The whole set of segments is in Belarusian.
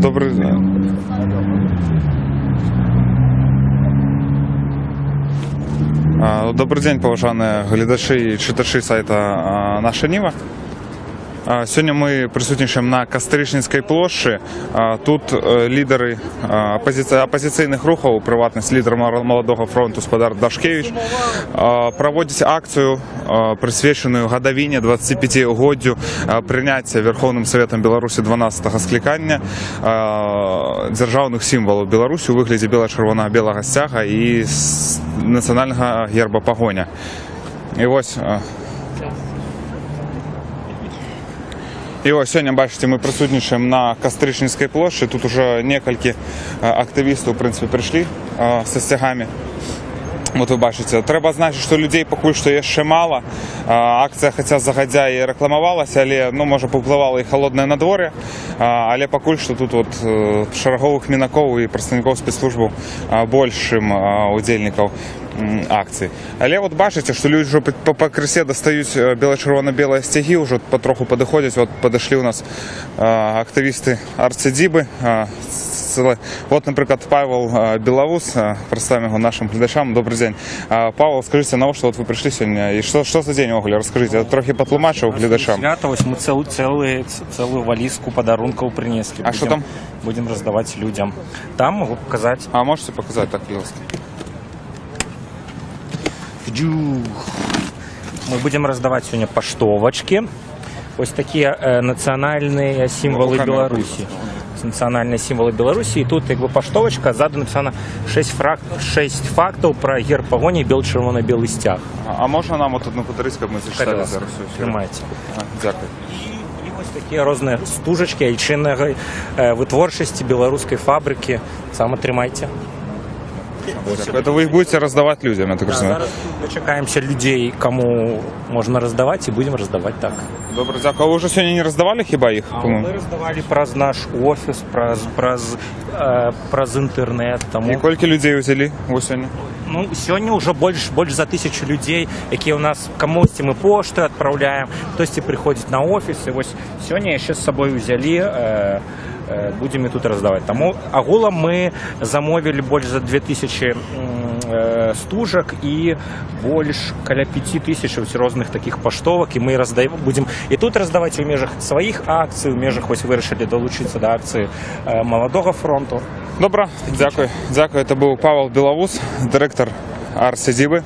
Добрый день, паважаныя гледачы і чытачы сайта «Наша Ніва». Сёння мы прысутнічаем на Кастрычніцкай плошчы. Тут лідары апазіцыйных рухаў, прыватнасць лідар Маладога фронту спадар Дашкевіч, праводзіць акцыю, прысвечаную гадавіне 25-годдзю прыняцця Верховным Саветам Беларусі 12-го склікання дзяржаўных сімвалаў Беларусі ў выглядзе бела-чырвона-белага сцяга і нацыянальнага герба пагоня. І вось сёння, бачыце, мы прысутнічаем на Кастрычніцкай плошчы. Тут уже некалькі актывістаў, у прынцыпе, прыйшлі са сцягамі. Вот вы бачыце, трэба адзначыць, што людзей пакуль што яшчэ мала. Акцыя хаця загадзя і рэкламавалася, але, можа, паўплывала і халоднае надвор'е. Але пакуль што тут шараговых мінакоў і прадстаўнікоў спецслужбаў большым удзельнікаў акцыі. Але вот бачыце, што людзі ўжо па крысе дастаюць бела-чырвона-белыя сцягі, ўжо патроху падыходзяць. Вот падышлі ў нас актывісты арцедзібы. Вот, напрыклад, Павел Белавус, прадставім яго нашым гледачам. Добрый дзень. Павел, скажыце, навошта вы прыйшлі сёння? І што за дзень увогуле? Раскажыце, трохі патлумачыў гледачам. Свята, вось мы цэлую валізку падарункаў прынеслі. А што там? Будзем раздаваць людзям. Там могу паказаць. А можете паказаць, так, ласка? Мы будем раздаваць сёння паштовачкі. Ось такія нацыянальныя сімвалы Беларусі. Нацыянальныя сімвалы Беларусі. І тут паштовачка, ззаду напісана 6 фактаў пра герб пагоні і бел-чырвона-белы сцяг. А можна нам тут нападарыць, каб мы зачыталі зараз? Трымайце. Дзякуй. І вось такія розныя стужачкі айчыннай вытворчасці беларускай фабрыкі. Сама трымайце. Это вы их будете раздавать людям, я так разумею? Зараз дачакаемся людзей, кому можна раздаваць, і будзем раздаваць так. Добра, дзякуй. А вы ўжо сёння не раздавалі хіба іх? Мы раздавалі праз наш офіс, праз інтэрнэт. І колькі людзей узялі сёння? Сёння ўжо больш за 1000 людзей, якія ў нас камусьці мы пошты адпраўляем, хтосьці прыходзіць на офіс, і вось сёння яшчэ з сабой узялі, будем і тут раздаваць. Таму агулам мы замовілі больш за 2000 стужак і больш каля 5000 розных такіх паштовак, і мы будзем і тут раздаваць у межах сваіх акцый, у межах вось вырашылі далучыцца да акцыі Маладога фронту. Добра, дзякуй. Дзякуй, это быў Павел Белавус, дырэктар арцедзібы.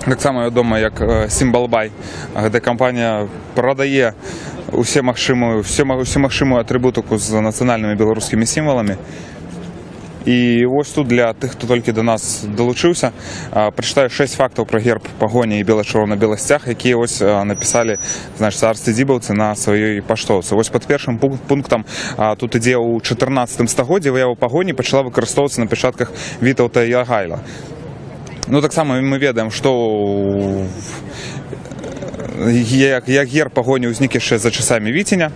Таксама вядома як Сімбалбай. Гэта кампанія прадае усю магчымую атрыбутыку з нацыянальнымі беларускімі сімваламі. І вось тут для тых, хто толькі да нас далучыўся, прачытаю 6 фактаў пра герб пагоні і бела-чырвона-белы сцяг, якія вось напісалі, значыць, арцедзібаўцы на сваёй паштоўцы. Вось пад першым пунктам тут ідзе ў 14 стагоддзі выява пагоні пачала выкарыстоўвацца на пячатках Вітаўта і Ягайла. Таксама мы ведаем, што як герб пагоні ўзнік яшчэ за часамі Віценя.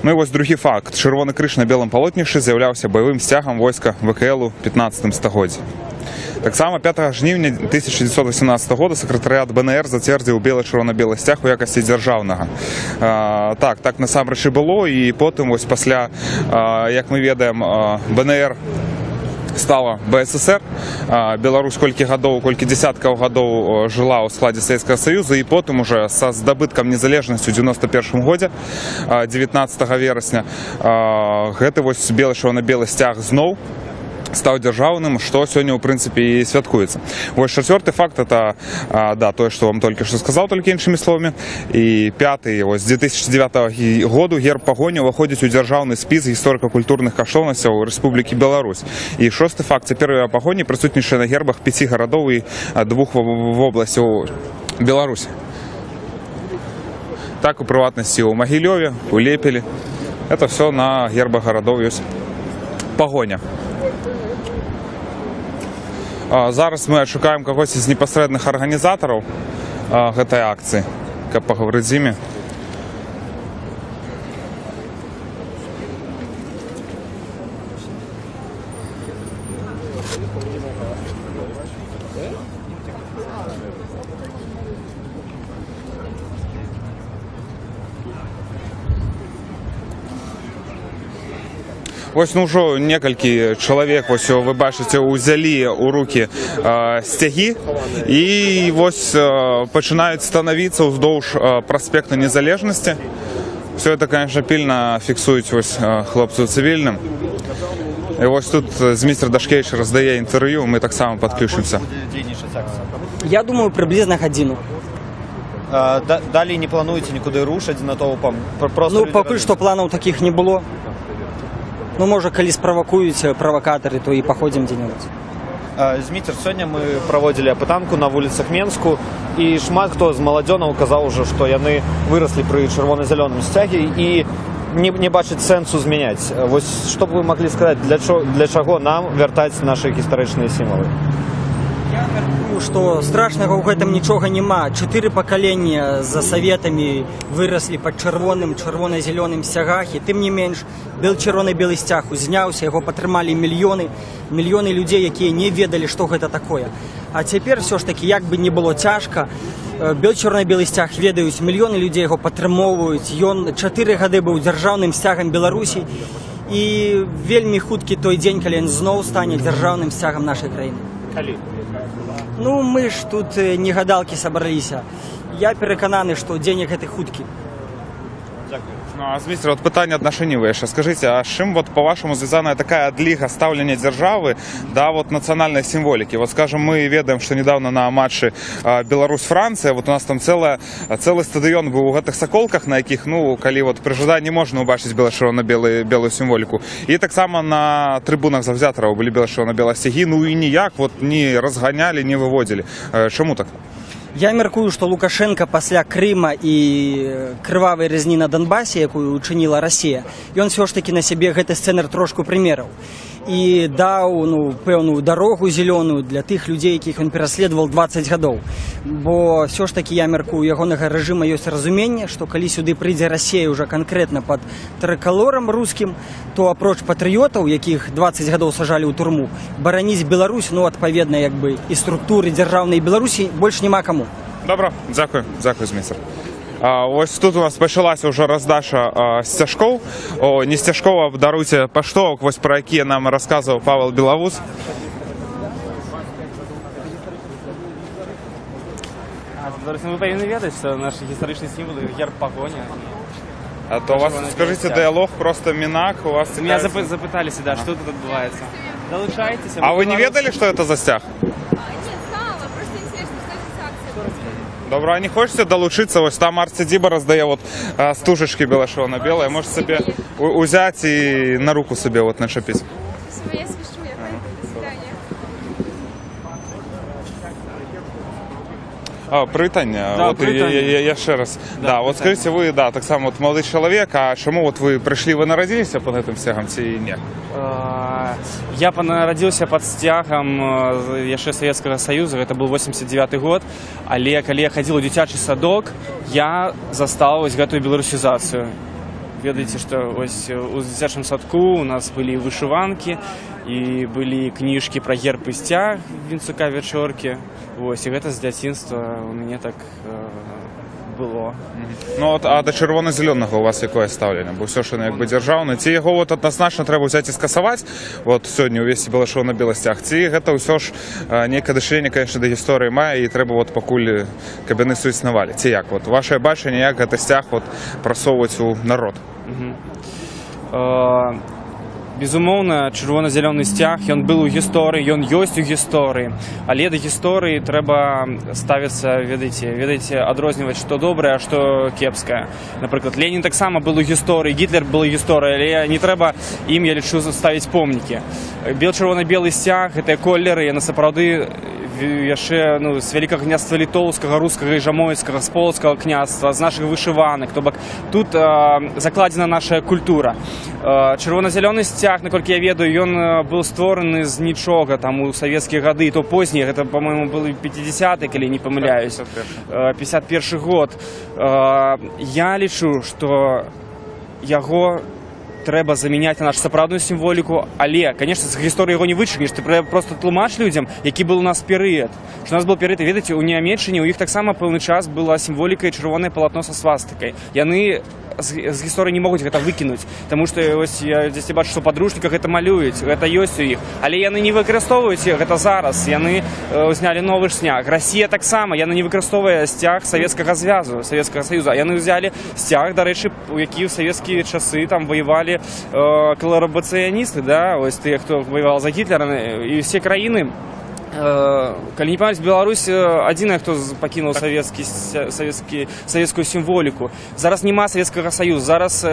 І вось другі факт. Чырвоны крыж на белым палотнішчы з'яўляўся баявым сцягам войска ВКЛ у 15 стагоддзі. Таксама 5 жніўня 1918 года сакратарыят БНР зацвердзіў бела-чырвона-белы сцяг у якасці дзяржаўнага. Так насамрэч і было, і потым вось пасля, як мы ведаем, БНР стала БССР. Беларусь колькі дзесяткаў гадоў жыла ў складзе Савецкага Саюза, і потым уже са здабыткам незалежнасці ў 91 годзе, 19 верасня, гэты вось бела-чырвона-белы сцяг зноў стаў дзяржаўным, што сёння, ў прынцыпе, і святкуецца. Вось чацвёрты факт, это тое, што вам толькі што сказаў, толькі іншымі словамі. І пяты, вось з 2009 году герб пагоні ўваходзіць у дзяржаўны спіс гісторыка-культурных каштоўнасцяў Рэспублікі Беларусь. І шосты факт, цяпер пагоні прысутнічае на гербах 5 гарадоў і 2 вобласцяў Беларусі. Так, у прыватнасці ў Магілёве, у Лепелі. Это все на гербах гарадоў ёсць пагоня. Зараз мы адшукаем кагосьці з непасрэдных арганізатараў гэтай акцыі, каб пагаварыць з імі. Ось ну ўжо некалькі чалавек, вось вы бачыце, узялі ў рукі сцягі і вось пачынаюць станавіцца ўздоўж праспекта Незалежнасці. Все это, конечно, пільна фіксуюць вось хлопцы ў цывільным. І вось тут змістер Дашкевич раздае інтэрв'ю, мы таксама падключымся. Я думаю, приблизно годину. Далі не плануеце нікуди рушаць з натоўпам? Ну, пакуль што планаў такіх не было. Ну, можа, калі справакуюць правакатары, то і паходзім дзе-небудзь. Зміцер, сёння мы праводзілі апытанку на вуліцах Менску, і шмат хто з маладзёнаў казаў ужо, што яны выраслі пры чырвона-зялёным сцяге і не бачаць сэнсу змяняць. Вось што б вы маглі сказаць, для чаго нам вяртаць нашы гістарычныя сімвалы? Я мяркую, што страшнага ў гэтым нічога няма. 4 пакалення за саветамі выраслі пад чырвона-зялёным сцягах, і тым не менш чырвона-белы сцяг узняўся, яго падтрымалі мільёны людзей, якія не ведалі, што гэта такое. А цяпер все ж таки, як бы не было цяжка, чырвона-белы сцяг ведаюць, мільёны людзей яго падтрымоўваюць. Ён 4 гады быў дзяржаўным сцягам Беларусі, і вельмі хуткі той дзень, калі ён зноў стане дзяржаўным сцягам нашай краіны. Калі? Ну, мы ж тут не гадалкі сабраліся. Я перакананы, што дзень гэты хуткі. Дякую. Ну, а змістер, от пытанне аднашэннівае яшчэ. Скажыце, а з чым вот па-вашаму звязаная такая адліга стаўлення дзяржавы да вот нацыянальнай сімволікі? Вот скажем, мы ведаем, што недавно на матчы Беларусь-Францыя, вот у нас там цэлы стадыён быў у гэтых саколках, на якіх, ну, калі вот пры жаданні можна ўбачыць белую сімволіку. І таксама на трыбунах заўзятараў былі белыя сцягі, ну і ніяк вот не разганялі, не выводзілі. Чаму так? Я мяркую, што Лукашенко пасля Крыма і крывавай рызні на Донбасе, якую учыніла Расія, ён все ж таки на сябе гэты сцэнар трошку прымераў і даў пэўную дарогу зялёную для тых людзей, якіх ён пераследаваў 20 гадоў. Бо все ж таки я мяркую, ягонага рэжыма ёсць разуменне, што калі сюды прыйдзе Расія ўжо канкрэтна пад трыкалорам рускім, то апроч патрыётаў, якіх 20 гадоў сажалі ў турму, бараніць Беларусь, ну, адпаведна, як бы, і структуры дзяржаўнай Беларусі больш няма каму. Добра, дзякую, змістер. Ось тут у нас пачалася ўжо раздача сцяжкоў, не сцяжкоў, а даруйце паштовак, вось пра якія нам расказваў Павел Белавуз. Вы павінны ведаць, што нашы гістарычныя сімвалы герб пагоня. А то у вас, скажите, диалог просто минак, у вас... Меня запыталіся, да, што тут адбываецца. Долучайтеся. А вы не ведали, что это за стяг? Нет, знала, просто интересно, что это за акция. Добра, а не хочете долучиться? Вот там Арцидиба раздає вот стужечки бело-белые. Можете себе взять и на руку себе вот начепить. Я спешу, я пойду. До свидания. Прывітанне. Да, вот я ще раз. Да, вот скажите, вы, да, так само вот молодой человек, а чему вот вы пришли, вы народились под этим стягом, ці ні? Я нарадзіўся пад сцягам яшчэ Савецкага Саюза, гэта был 89 год, але калі я хадзіў у дзіцячы садок, я застаў вось гэтую беларусізацыю. Ведаеце, што вось у дзіцячым садку у нас былі вышыванкі і былі кніжкі пра герб і сцяг Вінцука Вячоркі. Вось, і гэта з дзяцінства у мяне так было. Ну, от, а до червоно-зеленого у вас якое ставлення? Бо все, що не якби державне. Ці його от однозначно треба взяти і скасувати, от сьогодні увесь білошов на білостях. Ці гэта все ж некое доширення, конечно, до історії має, і треба от покуль кабіни суіснували. Ці як? От ваше бачення, як гэта стяг от просовувати у народ? Безумоўна, чырвона-зялёны сцяг, ён быў у гісторыі, ён ёсць у гісторыі, але да гісторыі трэба ставіцца, ведаеце, адрозніваць, што добрае, а што кепскае. Напрыклад, Ленін таксама был у гісторыі, Гітлер был у гісторыі, але не трэба ім, я лічу, ставіць помнікі. Чырвона-белы сцяг, гэтыя колеры, яны сапраўды яшчэ з вялікага княства літоўскага, рускага і жамойцкага, з полацкага княства, з нашых вышыванак. То бок тут закладзена наша культура. Чырвона-зялёны сцяг, наколькі я ведаю, ён быў створаны з нічога там у савецкія гады, то познія, гэта, па-моему, былі 50-е, калі не памыляюсь, 51 год. Я лічу, што яго трэба замяняць на нашу сапраўдную сімволіку, але, конечно, з гісторыі яго не вычыгнеш, ты просто тлумач людзям, які был у нас перыяд. Што у нас был перыяд, ведаеце, у Нямецчыне, у іх таксама пэўны час была сімволіка і чырвонае палатно са свастыкай. Яны з гісторыі не могуць гэта выкінуць, таму што ось я дзесьці бачу, што падручніках гэта малююць, гэта ёсць у іх, але яны не выкарыстоўваюць гэта зараз, яны знялі новы сцяг. Расія таксама, яна не выкарыстоўвае сцяг Савецкага звязу, Савецкага Саюза, яны ўзялі сцяг, дарэчы, у які ў савецкія часы там воевалі колабарацыяністы, да, ось тыя, хто воевал за Гітлера, і ўсе краіны. Калі не памяць, Беларусь адзіная, хто пакінуў савецкую сімволіку. Зараз няма Савецкага Саюза, зараз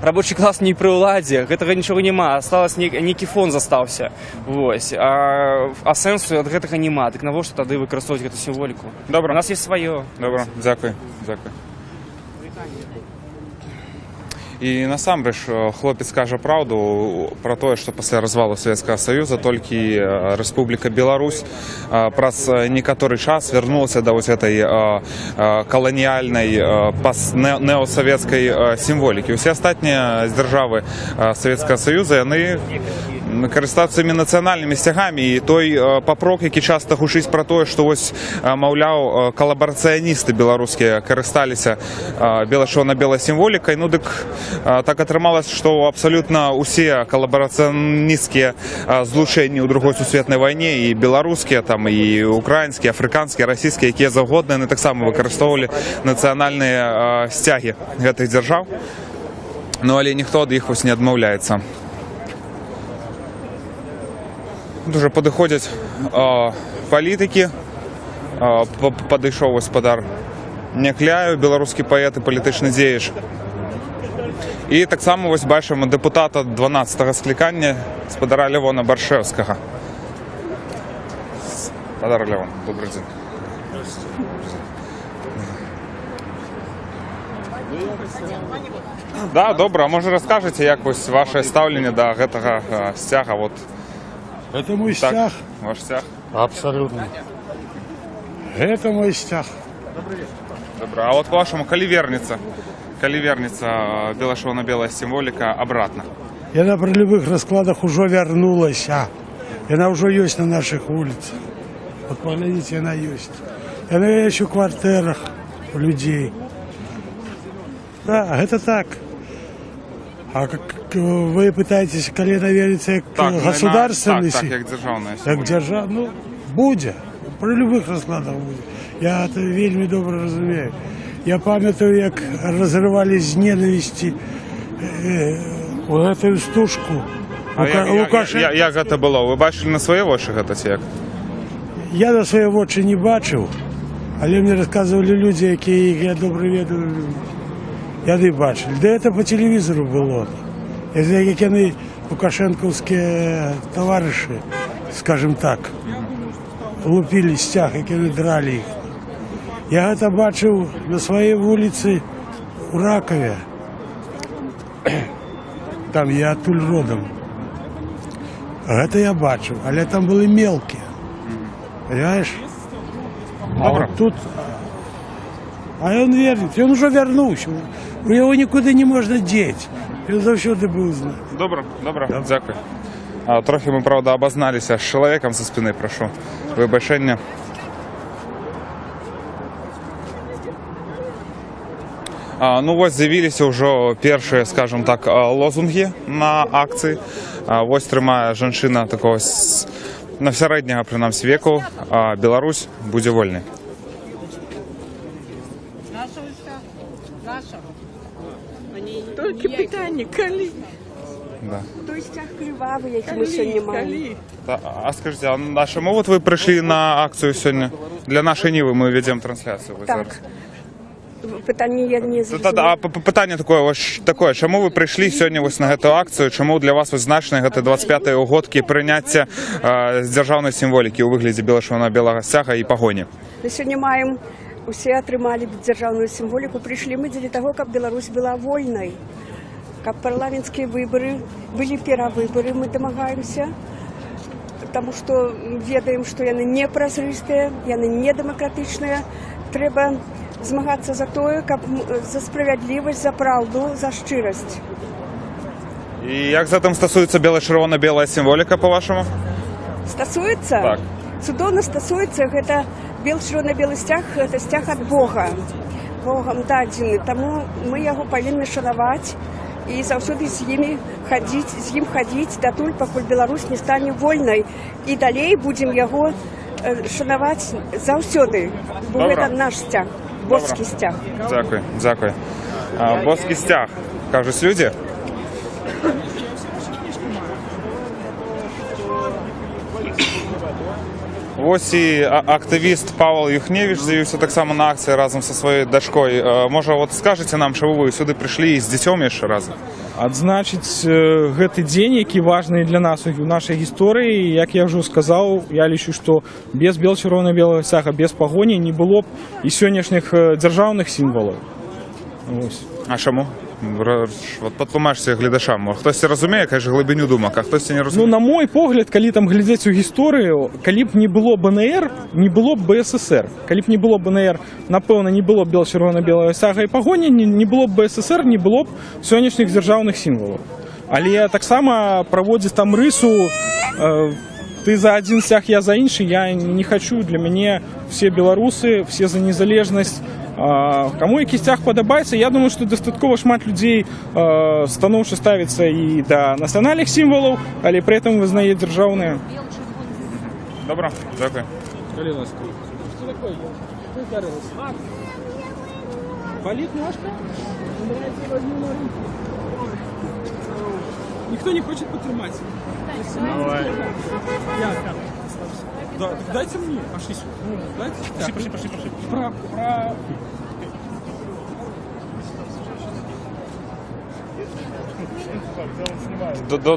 рабочы клас не пры ўладзе, гэтага нічога няма, асталось нейкі фон застаўся. Вось. А сэнсу ад гэтага няма, дык навошта тады выкарыстоўваць гэту сімволіку? Добра. У нас есть сваё. Добра, дзякуй. І насамрэч хлопец кажа праўду пра тое, што пасля развалу Савецкага Саюза толькі Рэспубліка Беларусь праз некаторы час вярнулася да вось гэтай каланіяльнай неосавецкай сімволікі. Усе астатнія дзяржавы Савецкага Саюза, яны карыстаюцца імі нацыянальнымі сцягамі, і той папрок, які часта гучыць пра тое, што вось, маўляў, калабарацыяністы беларускія карысталіся бела-чорна-белай сімволікай, ну дык так атрымалася, што абсалютна ўсе калабарацыянісцкія злучэнні ў другой сусветнай вайне, і беларускія, там, і украінскія, афрыканскія, расійскія, якія заўгодна, яны таксама выкарыстоўвалі нацыянальныя сцягі гэтых дзяржаў, ну але ніхто ад іх вось не адмаўляецца. Дуже падыходзяць палітыкі, падышоў гаспадар Някляеў, беларускі паэт і палітычны дзеяч. І таксама вось бачым дэпутата 12-го склікання гаспадара Лявона Баршэўскага. Гаспадар Лявон, добрый дзень. Да, добра, а можа раскажаце, як вось вашае стаўленне да гэтага сцяга, вот. Это мой Так, стяг. ваш стяг? Абсолютно. Это мой стяг. Добра, а вот по-вашему, калі вернецца бела-чорна-белая сімволіка обратно? Яна при любых раскладах уже вернулася. Яна уже есть на наших улицах. Вот поглядите, она есть. Она есть у квартирах у людей. Да, это так. А как вы пытаетесь колено вериться к государственной так, як дзяржаўная так держа, ну, будет. При любых раскладах будет. Я это вельми добре разумею. Я памятаю, як разрывали з ненависти эту стужку. Лукашенко. Як гэта было? Вы бачили на свае вочы гэта ці як? Я на свае вочы не бачыў, але мне рассказывали люди, якія я добра ведаю. Яны бачили. Да это по телевизору было. Это як яны лукашенковские товарищи, скажем так, лупили стяг, як яны драли их. Я это бачыў на своей улице у Ракове. Там я оттуль родом. Это я бачыў, але там были мелкие. Понимаешь? А вот тут... А он верит, он уже вернулся. Его никуда не можно деть. Він завжди був з нами. Добре, дякую. Трохи ми, правда, обозналися з чоловіком за спини, прошу вибачення. Ну, ось з'явилися вже перші, скажімо так, лозунги на акції. Ось тримає жінка такого на середнього, принаймні, віку. Білорусь буде вольна. Тільки питання, коли? Да. Той стяг кривавий, який ми сьогодні маємо. А скажіть, а чому вот ви прийшли на акцію сьогодні? Для нашої Ніви ми ведемо трансляцію. Так. Питання я не зрозуміла. Питання таке, чому ви прийшли сьогодні ось на цю акцію? Чому для вас значно 25-ї угодки прийняття державної символіки у вигляді біло-чорно-білого стяга і погоні? Ми сьогодні маємо, усі отримали державну символіку, прийшли ми для того, щоб Білорусь була вольною. Как парламентские выборы, были перавыборы, мы домогаемся, потому что ведаем, что яны не прозрыстые, яны не демократичные. Треба змагаться за то, за справедливость, за правду, за щирость. І як за тим стосується біла-червона-біла символіка, по-вашому? Стасуецца? Так. Цудоўна стасуецца, гэта бел-чырвона-белы сцяг, гэта сцяг ад Бога. Богам дадзены, таму мы яго павінны шанаваць і заўсёды з ім хадзіць датуль, пакуль Беларусь не стане вольнай. І далей будзем яго шанаваць заўсёды, бо Добра. гэта наш сцяг, боскі сцяг. Дякую, дякую. Боський стяг, кажуть люди. Ось і активіст Павел Юхневич з'явився так само на акції разом зі своєю дочкою. Може, от скажете нам, що ви сюди прийшли з дітьми ще разом? Адзначыць гэты дзень, які важны для нас у нашай гісторыі. Як я ўжо сказаў, я лічу, што без бел-чырвона-белага сцяга, без пагоні не было б і сённяшніх дзяржаўных сімвалаў. А чому? От патлумачце глядачам. Хтось разумее, каже, глибиню думок, а хтось не розуміє. Ну, на мой погляд, калі там глядзець у гісторыю, калі б не было БНР, не было б БССР. Калі б не было БНР, напэўна, не было б бел-чырвона-белага сцяга і пагоні, не было б БССР, не было б сённяшніх дзяржаўных сімвалаў. Але таксама праводзіць там рысу, ты за адзін сцяг, я за іншы, я не хочу. Для мяне все беларусы, все за незалежнасць. Каму які сцяг падабаецца, я думаю, што дастаткова шмат людзей станоўча ставіцца і да нацыянальных сімвалаў, але пры этом вызнае дзяржаўныя. Добра, дякую. Калі ласка. Што такое? Што здарылася? Болит ножка? Никто не хочет потрымать. Давай. Да, дайте мне. Пошли сюда. Дайте. Пошли.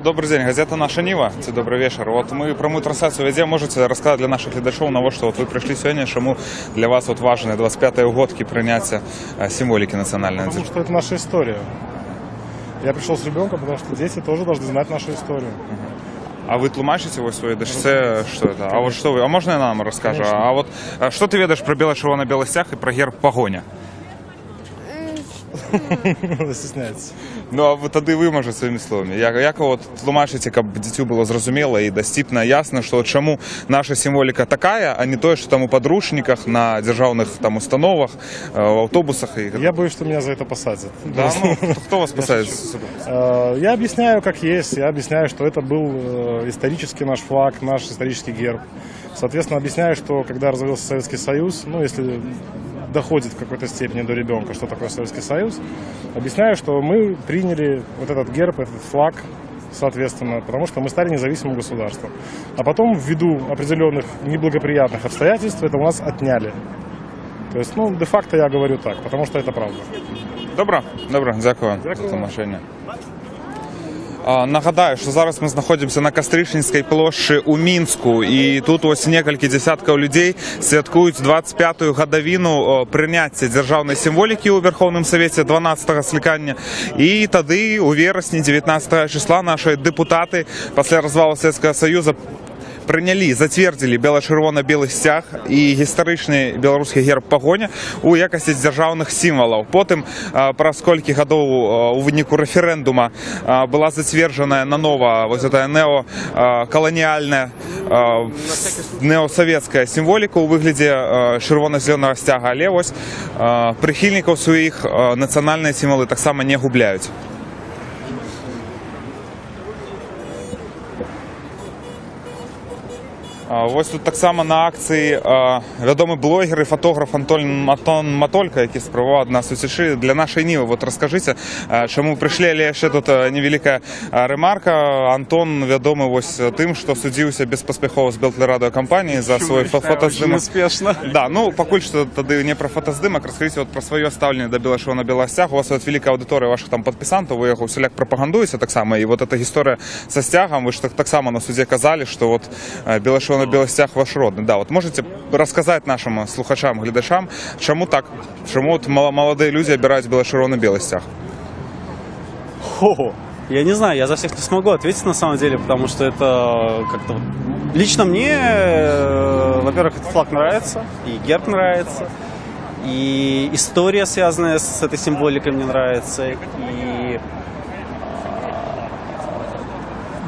Добрый день, газета «Наша Ніва». Це добрий вечір. От ми пряму трансляцію ведемо. Можете розказати для наших глядачів, на що ви прийшли сьогодні, чому для вас от важливо 25-й угодки прийняття символики національної? Потому что это наша история. Я пришел с ребенком, потому что дети тоже должны знать нашу историю. А вы тлумачите его своей дочце, что это? А вот что вы? А можно я нам расскажу? А вот что ты ведаешь про бело-червоно-белый стяг и про герб погоня? Стесняется. Ну, а ви тоді виможете своїми словами. Як от тлумачите, щоб дитю було зрозуміло і доступно, ясно, що чому наша символіка така, а не то, що там у подручниках, на державних там установах, в автобусах. Я боюсь, что меня за это посадят. Да, ну, кто вас посадит? Я объясняю, как есть. Я объясняю, что это был исторический наш флаг, наш исторический герб. Соответственно, объясняю, что когда развалился Советский Союз, ну, если доходит в какой-то степени до ребенка, что такое Советский Союз, объясняю, что мы приняли вот этот герб, этот флаг, соответственно, потому что мы стали независимым государством. А потом, ввиду определенных неблагоприятных обстоятельств, это у нас отняли. То есть, ну, де-факто я говорю так, потому что это правда. Добре, дякую за тлумачення. Нагадаю, що зараз ми знаходимося на Кастричницькій площі у Мінську, і тут ось кілька десятків людей святкують 25-ю годовину прийняття державної символіки у Верховному Совєті 12-го скликання. І тоді, у вересні 19 числа, наші депутати після розвалу Совєтського Союзу прийняли, затвердили бело-червоно-белый стяг і історичний білоруський герб погоня у якості державних символів. Потім, праз кілька годів у виніку референдуму, була затверджена нанова ось ця неоколоніальна, неосовєтська символіка у вигляді червоно-зеленого стяга. Але ось прихильників своїх національні символи так само не губляють. Ось тут так само на акції відомий блогер і фотограф Антон Матолька, який справував нас у Січі для нашої Ніви. От розкажіть, чому прийшли, але ще тут невелика ремарка. Антон відомий ось тим, що судився безпоспіхово з Белтелерадіокомпанією за свій фотоздимок. Успішно. Да, ну, поки що тоді не про фотоздимок, розкажіть от про своє ставлення до біло-червоно-білого стягу. У вас от велика аудиторія ваших там підписантів, ви його всіляк пропагандуєте так само. І от ця історія зі стягом, ви ж так само на суді казали, що от біло-червоно белый стяг ваш родный. Да, вот можете рассказать нашим слухачам, глядачам, чему так? Чему вот молодые люди обирают бело-червоно-белый стяг? Я не знаю, я за всех не смогу ответить на самом деле, потому что это как-то... Лично мне, во-первых, этот флаг нравится, и герб нравится, и история, связанная с этой символикой, мне нравится, и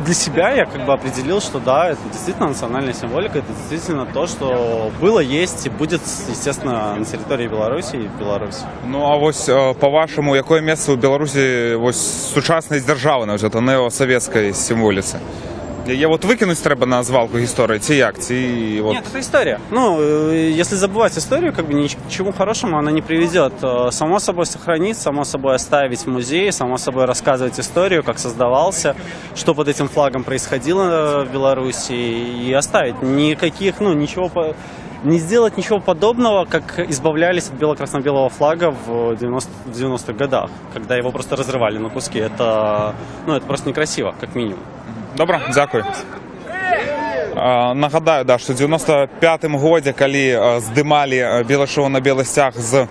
для себя я как бы определил, что да, это действительно национальная символика, это действительно то, что было, есть и будет, естественно, на территории Беларуси и в Беларуси. Ну а ось по-вашому, яке місце у Білорусі ось сучасної державної, ось це неосовєтської символіці? Її от викинуть треба на звалку історії, ці як? Ці, от... Нет, это история. Ну, если забывать историю, как бы ни к чему хорошему она не приведет. Само собой сохранить, само собой оставить в музее, само собой рассказывать историю, как создавался, что под этим флагом происходило в Беларуси, и оставить. Никаких, ну, ничего... Не сделать ничего подобного, как избавлялись от бело-красно-белого флага в 90-х годах, когда его просто разрывали на куски. Это просто некрасиво, как минимум. Добре, дякую. Нагадаю, да, що в 95-му годі, коли здимали біле червоно-білий стяг з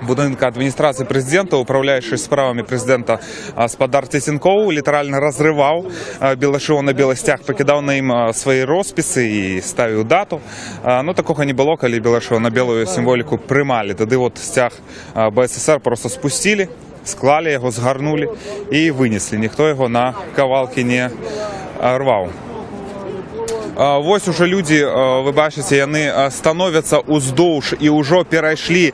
будинка адміністрації президента, управляючий справами президента Спадар Тисенков літерально розривав біле червоно-білий стяг, покидав на їм свої розписи і ставив дату. Ну, такого не було, коли біле червоно-білу символіку приймали. Тоді от стяг БССР просто спустили, склали його, згорнули і винесли. Ніхто його на кавалки не рвав. Ось уже люди, ви бачите, вони становяться уздовж і вже перейшли,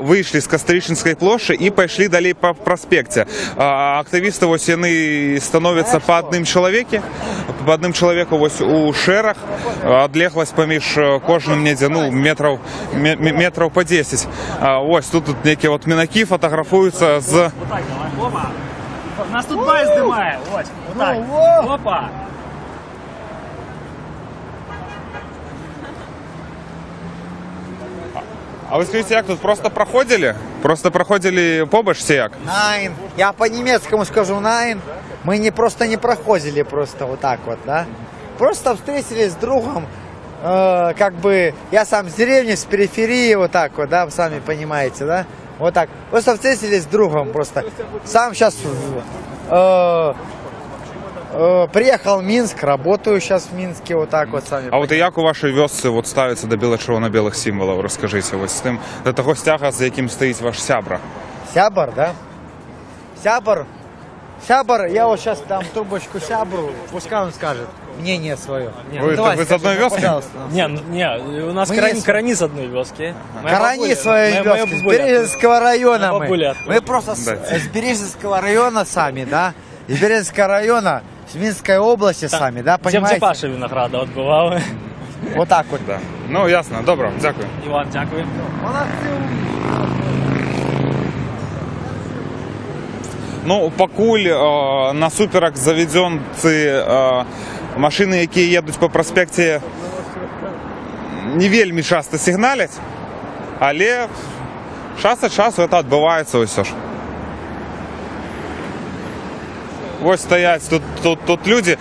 вийшли з Костричинської площі і пішли далі по проспекті. Активісти ось вони становяться по одним чоловіком ось у шерах, відлеглость поміж кожним недзе, ну, метрів по 10. Ось тут які от мінаки фотографуються з... Нас тут бай здимає, ось, отак, опа. А ви скажіть, як тут просто проходили? Просто проходили побач все як? Найн. Я по-немецкому скажу найн. Мы просто не проходили просто вот так вот, да. Просто встретились с другом. Как бы я сам с деревни, с периферии, вот так вот, да, сами понимаете, да. Вот так. Просто встретились с другом просто. Сам сейчас приехал в Минск, работаю сейчас в Минске, вот так вот сами. А от як у вашій вёсці от ставиться до біло-червоно-білих символів? Розкажіть ось з тим, до того стяга, за яким стоїть ваш сябра. Сябр, да? Сябр, я вот сейчас дам трубочку сябру, пускай он скажет мнение свое. Вы с одной вёски? Не, у нас корони с одной вёски. Корони своей вёски, с Березинского района мы просто с Березинского района сами, да? Из Березинского района, с Минской области сами, да, понимаете? Паша Винограда отбывал. Вот так вот. Да. Ну, ясно, добре, дякую. І вам дякую. Ну, покуль насуперак заведен ці машини, які їдуть по проспекті, не вельми часто сигналять, але час від часу це відбувається ось все ж. Ось стоять тут люди.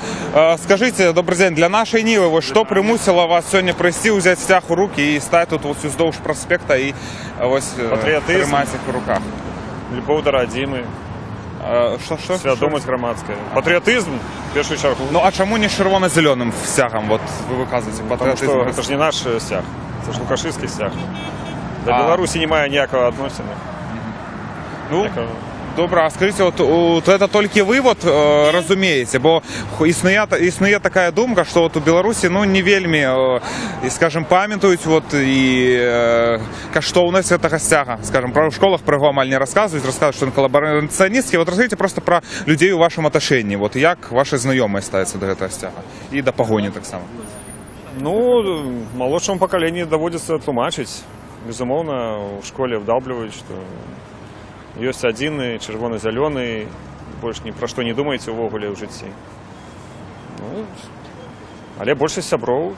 Скажіть, добрий день, для нашої Ніви, ось що примусило вас сьогодні прийти, взяти стяг у руки і стати тут ось уздовж проспекта і ось тримати їх в руках? Любов до родины. Свідомість громадська. Патріотизм, в першу чергу. Ну, а чому не червоно-зеленим стягом? От ви виказуєте патріотизм. Тому що це ж не наш стяг, це ж лукашистський стяг. До Білорусі немає ніякого відношення. Ну, добре, а скажіть, от це тільки ви розумієте, бо існує така думка, що от у Білорусі, ну, не вельми, скажімо, пам'ятають і коштовність цього стяга. Скажімо, в школах про його не розказують, що він колабораціоністський. От розкажіть просто про людей у вашому отношенні, от як ваші знайомі ставляться до цього стяга і до погоні так само. Ну, молодшому поколению доводится тлумачить. Безумовно, в школе вдалбливают, что есть один, и червоно-зеленый, больше ни про что не думаете увогуле в житті. Ну, але больше сябров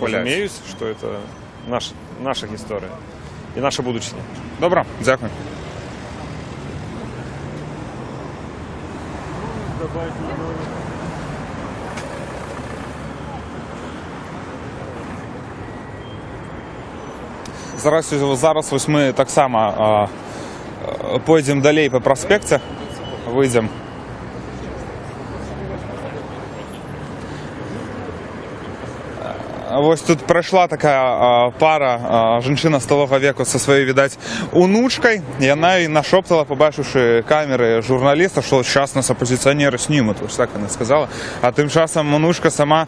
розуміють, що це наша історія і наше будущее. Добре, дякую. Зараз ось ми так само пойдемо далі по проспекті, вийдемо. Ось тут пройшла така пара, жінчина сталого віку зі своєю, видать, онучкою. І вона їй нашоптала, побачивши камери журналіста, що зараз нас опозиціонери знімуть. Ось так вона сказала. А тим часом онучка сама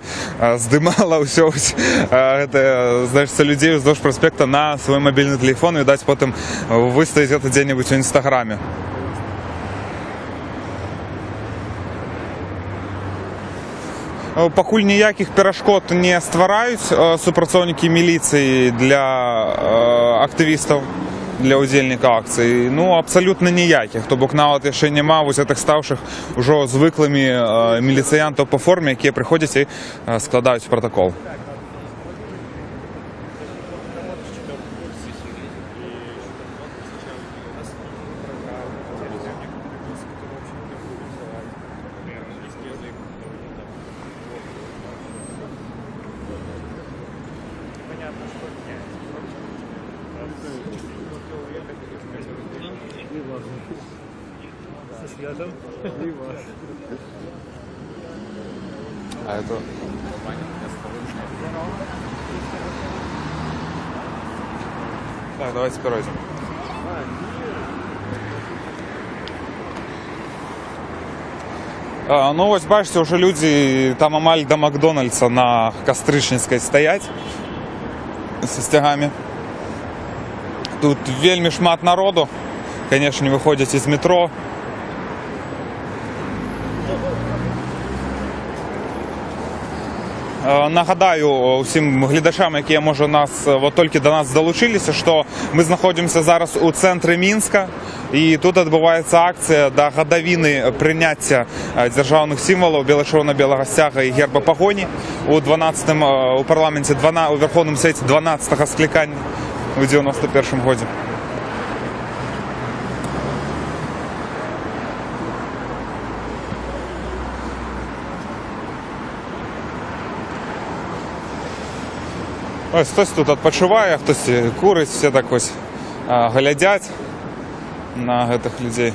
здимала усе ось, значить, людей вздовж проспекта на свій мобільний телефон. Видать, потім виставить це де-небудь в Інстаграмі. Пакуль ніяких перашкод не ствараюць супрацоўнікі міліцыі для актывістаў, для ўдзельніка акцыі. Ну, абсалютна ніякіх. То бок нават яшчэ няма вось гэтых ставшых ужо звыклымі міліцыянтаў па форме, якія прыходзяць і складаюць пратакол. А это... Так, давайте пройдем. Ну ось бачите, уже люди там амаль до Макдональдса на Кастрычніцкай стаять со стягами. Тут вельмі шмат народу, конечно, не выходят из метро. Нагадаю усім глядачам, які, може, тільки до нас долучилися, що ми знаходимося зараз у центрі Мінська, і тут відбувається акція до годовини прийняття державних символів біло-червоно-білого стяга і герба погоні у парламенті, у Верховному Совєті 12-го скликання у 91-му році. Ось хтось тут відпочиває, хтось курить, всі так ось глядять на гэтых людей.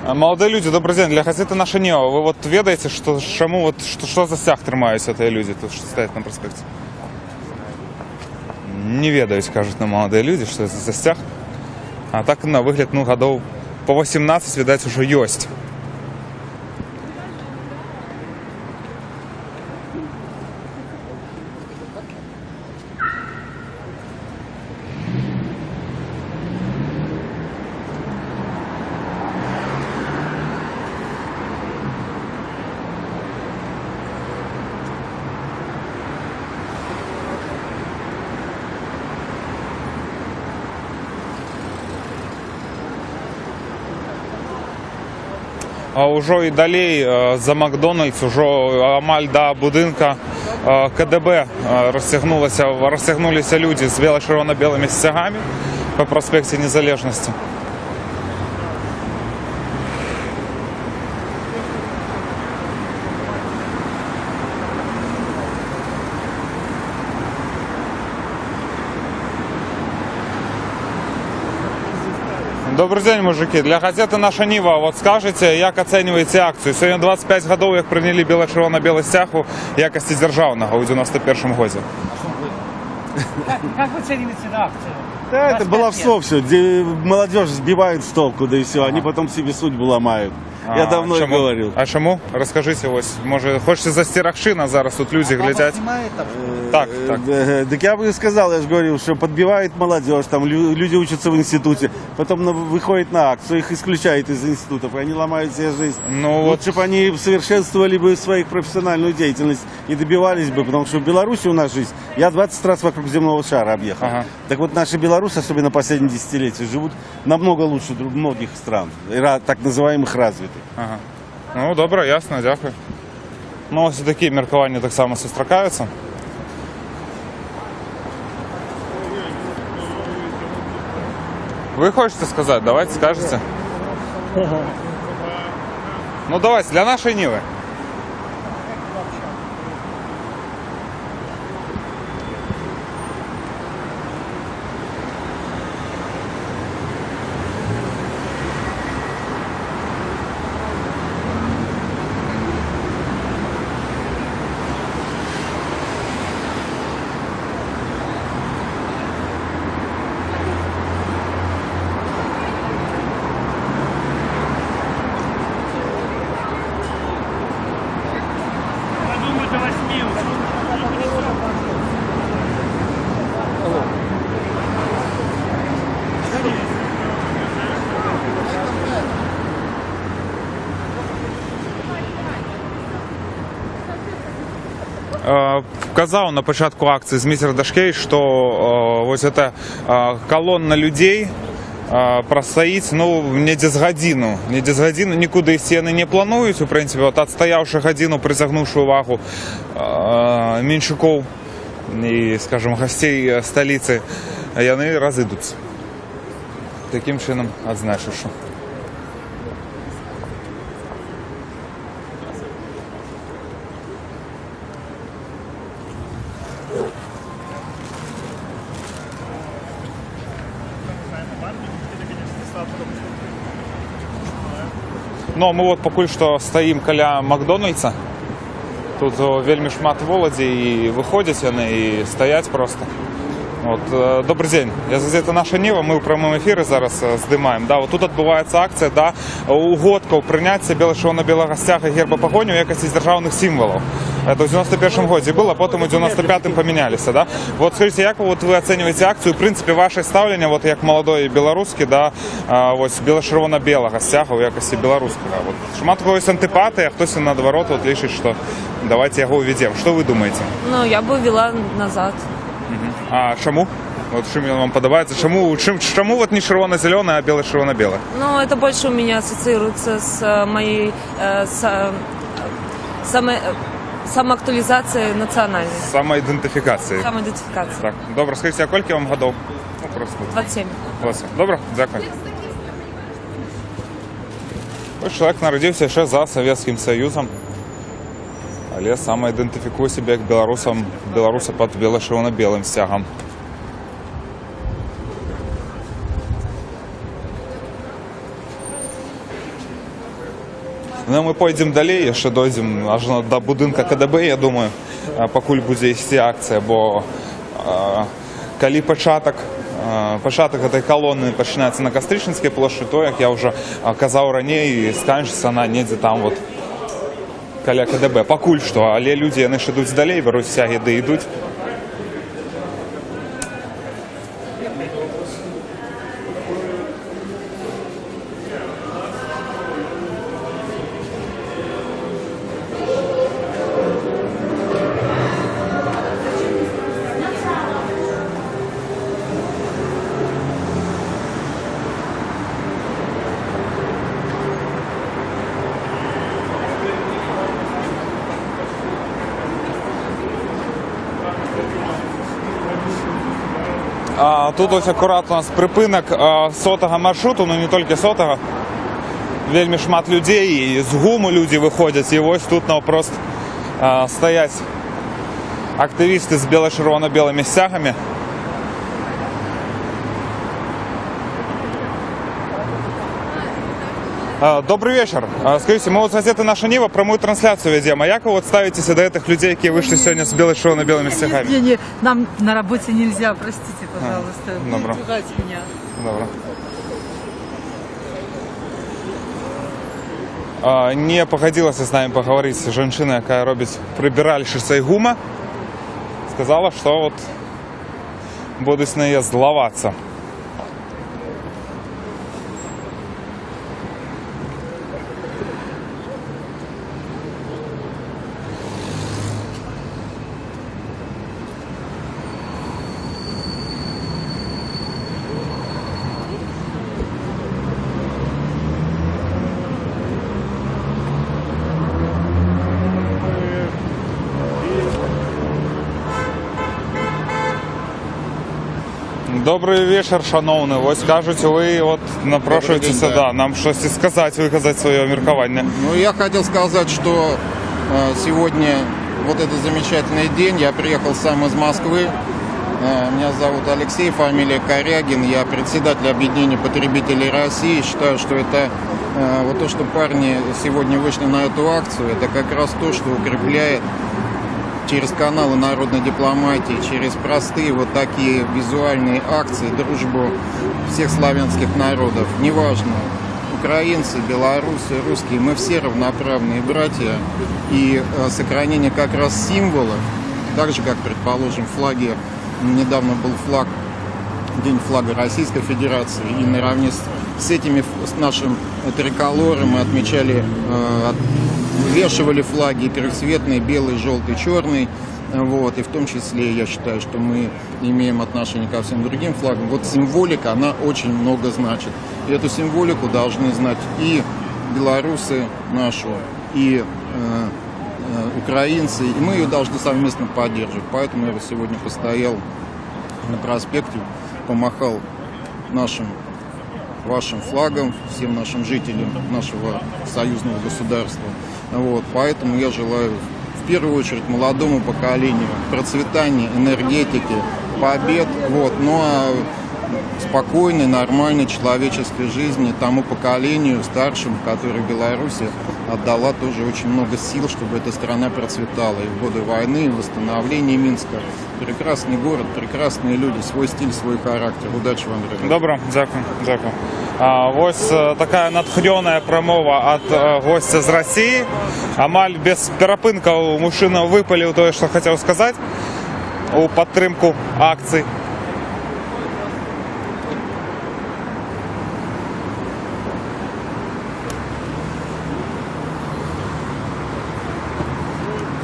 Молодые люди, добрый день. Для газеты «Наша Нева» вы вот ведаете, что за стяг трымаюць гэтыя люди тут, что стоят на проспекте? Не ведаюць, кажут нам молодые люди, что это за стяг. А так на выгляд, ну, годов по 18, видать, уже ёсць. А ўжо і далей за Макдональдс, ужо амаль да будынка КДБ расцягнуліся людзі з бело-чырвона-белымі сцягамі па праспекце Незалежнасці. Добрый день, мужики. Для газеты «Наша Нива» вот скажите, як оцениваете акцию? Сегодня 25 годов, як приняли бело-червоно-белый стяг у якости державного у 91-м году. Как вы оцениваете акцию? Да, это баловство все, где молодежь сбивают с толку, да и все, они потом себе судьбу ломают. Я давно чому? говорил. А чому? Розкажіть ось. Може, хочете застерегши, зараз тут люди глядять. Так, так. Так я бы сказал, я же говорил, что подбивает молодежь, там люди учатся в институте, потом выходят на акцию, их исключают из институтов, и они ломают себе жизнь. Ну, лучше бы они совершенствовали бы свою профессиональную деятельность и добивались бы, потому что в Беларуси у нас жизнь, я 20 раз вокруг земного шара объехал. Ага. Так вот наши белорусы, особенно последние десятилетия, живут намного лучше многих стран, так называемых развитых. Ага. Ну, добре, ясно, дякую. Ну, ось такі міркування так само сустракаються. Ви хочете сказати? Давайте скажете. Ну, давайте, для нашої Ніви. казав на початку акції з містер Дашкевич, що ось ця колонна людей простоїть, ну, не десь годину. Нікуди стіни не планують, в принципі, от відстоявши годину, призагнувши увагу меншиків і, скажімо, гостей столиці, вони розійдуться. Таким чином, відзначивши. Ну, мы вот покуль что стоим каля Макдональдса. Тут вельмі шмат володі і виходять вони, і стоять просто. От, добрий день, я з газети «Наша Ніва», ми в прямому ефірі зараз знімаємо. Да, от тут відбувається акція, да, угодка у прийняття біло-червоно-білого стяга герба погоні у якості державних символів. Это в 91-м году было, а потом в 95-м поменялись. Да? Вот скажите, як вот вы оцениваете акцию, в принципе, ваше ставлення, вот як молодої білоруски, да, ось біло-червоно-білого стяга у якості білоруського. Вот. Шмат когось антипатія, а хтось наоборот вот лишить, що давайте його уведемо. Що ви думаєте? Ну, я бы вела назад. А чому? Вот чим він вам подобається? Чому вот не червоно-зелене, а біло-червоно-біле? Ну, это больше у меня ассоциируется с моей самоактуализацией национальной. Самоідентифікації. Самоидентификацией. Так, добре, скажіть, а скільки вам годов? Ну, просто. 27. 27. Добре, дякую. Ось чоловік народився ще за Совєтським Союзом, але самоідентифікує себе як білоруса під біло-червоно-білим стягом. Ну, ми пойдемо далі, ще дойдемо аж до будинку КДБ, я думаю, покуль буде йти акція, бо коли початок цієї колони починається на Костричницькій площі, то, як я вже казав раніше, скінчиться вона ніде там, от, коли КДБ. Покуль що, але люди, вони ж йдуть далі, беруть стяги, де йдуть. Тут ось акурат у нас припинок сотого маршруту, ну не тільки сотого. Вельми шмат людей, і з ГУМу люди виходять, і ось тут навпрост стоять активісти з біло-червоно-білими стягами. Добрый вечер. Скажите, мы вот с газеты «Наша Нива» прямую трансляцию ведем. А как вы вот ставитесь до этих людей, которые вышли сегодня с бело-червоно-белыми стягами? Нам на работе нельзя, простите, пожалуйста. Добро. Не пугайте меня. Добро. Не погодилася з нами поговорити жінка, яка робить прибиральщицей ГУМа. Сказала, що от буду з нею зловатися. Добрий вечір, шановні. Ось кажуть, ви от напрошуєтеся, да, нам щось сказати, виказати своє міркування. Ну, я хотел сказать, что сегодня вот этот замечательный день. Я приехал сам из Москвы. Меня зовут Алексей, фамилия Корягин. Я председатель объединения потребителей России. Считаю, что это вот то, что парни сегодня вышли на эту акцию, это как раз то, что укрепляет через каналы народной дипломатии, через простые вот такие визуальные акции, дружбу всех славянских народов. Неважно, украинцы, белорусы, русские, мы все равноправные братья. И сохранение как раз символов, так же, как, предположим, флаги, недавно был флаг, День флага Российской Федерации, и наравне с этими, с нашим триколором мы отмечали, вывешивали флаги трехцветные, белый, желтый, черный. Вот, и в том числе я считаю, что мы имеем отношение ко всем другим флагам. Вот символика, она очень много значит. И эту символику должны знать и белорусы нашу, и украинцы, и мы ее должны совместно поддерживать. Поэтому я сегодня постоял на проспекте, помахал вашим флагом, всем нашим жителям нашего союзного государства. Вот, поэтому я желаю в первую очередь молодому поколению процветания, энергетики, побед, вот, ну а спокойной, нормальной человеческой жизни тому поколению старшему, которое Беларусь отдала тоже очень много сил, чтобы эта страна процветала и в годы войны, и в восстановлении Минска. Прекрасный город, прекрасные люди, свой стиль, свой характер. Удачи вам, дорогие. Добре, дякую. Ось така натхнена промова від гостя з Росії. Амаль без перепинків мужчина випалив те, що хотів сказати у підтримку акцій.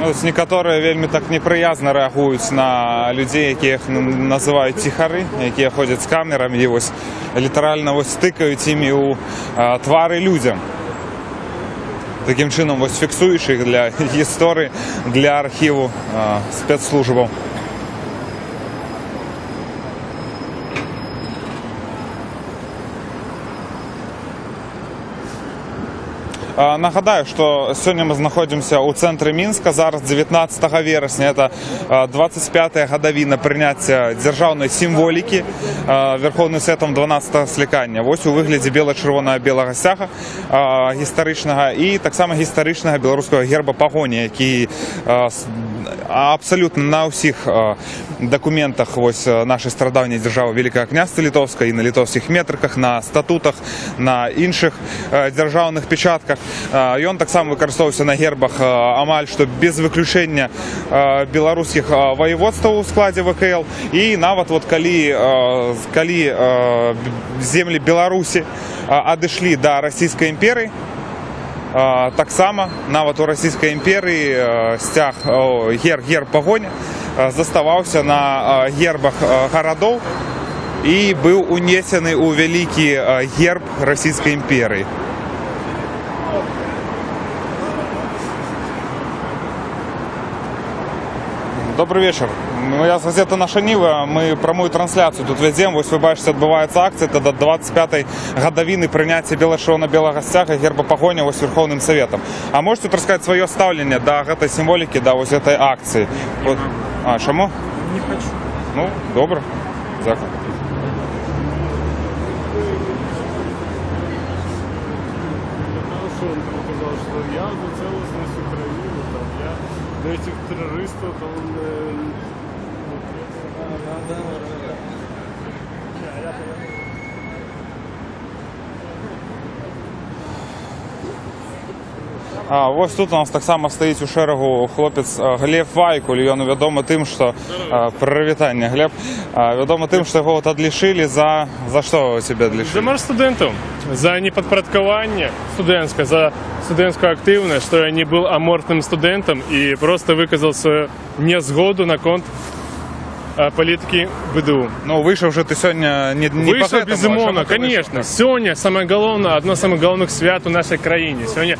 Ось некоторые вельмі так неприязно реагують на людей, яких називають тихари, які ходять з камерами і ось літерально ось тикають ими у твари людям. Таким чином ось фіксуєш їх для історії, для архіву спецслужб. Нагадаю, що сьогодні ми знаходимося у центрі Мінська. Зараз 19 вересня, це 25-та годовина прийняття державної символіки Верховним Советом 12-го скликання. Ось у вигляді біло-червоного білого стяга історичного і так само історичного білоруського герба погоні, який абсолютно на всіх документах ось нашої стародавньої держави Великого князства Литовського і на литовських метриках, на статутах, на інших державних печатках. Ён так само використовувався на гербах амаль що без виключення білоруських воєводств у складі ВКЛ. І нават вот коли землі Білорусі одійшли до Російської імперії, так само нават у Російської імперії стяг герб погоня заставався на гербах городов і був унесений у великий герб Російської імперії. Добрый вечер. Я з газети «Наша Ніва». Ми прямую трансляцію тут ведемо. Ось ви бачите, відбувається акція. Це до 25-ї годовини прийняття біло-червоно-білого стяга герба погоня ось Верховним Советом. А можете тут розказати своє ставлення до цієї символіки, до ось цієї акції? Вот. Чому? Не хочу. Ну, добре. Дякую. Сказал, что я за целостность Украины, там, я до этих террористов, там, Ось тут у нас так само стоїть у шерегу хлопець Глеб Вайкуль. Він відомий тим, що привітання, Глеб. Відомий тим, що його відлишили за що тебе відлишили? За марш студентів, за непідпорядкування студентське, за студентську активність, що я не був аморфним студентом і просто виказав свою незгоду на конт політики БДУ. Ну, вийшов же ти сьогодні не вийшов, безумовно, конечно. Сьогодні саме головне, одно з самих головних свят у нашій країні. Сьогодні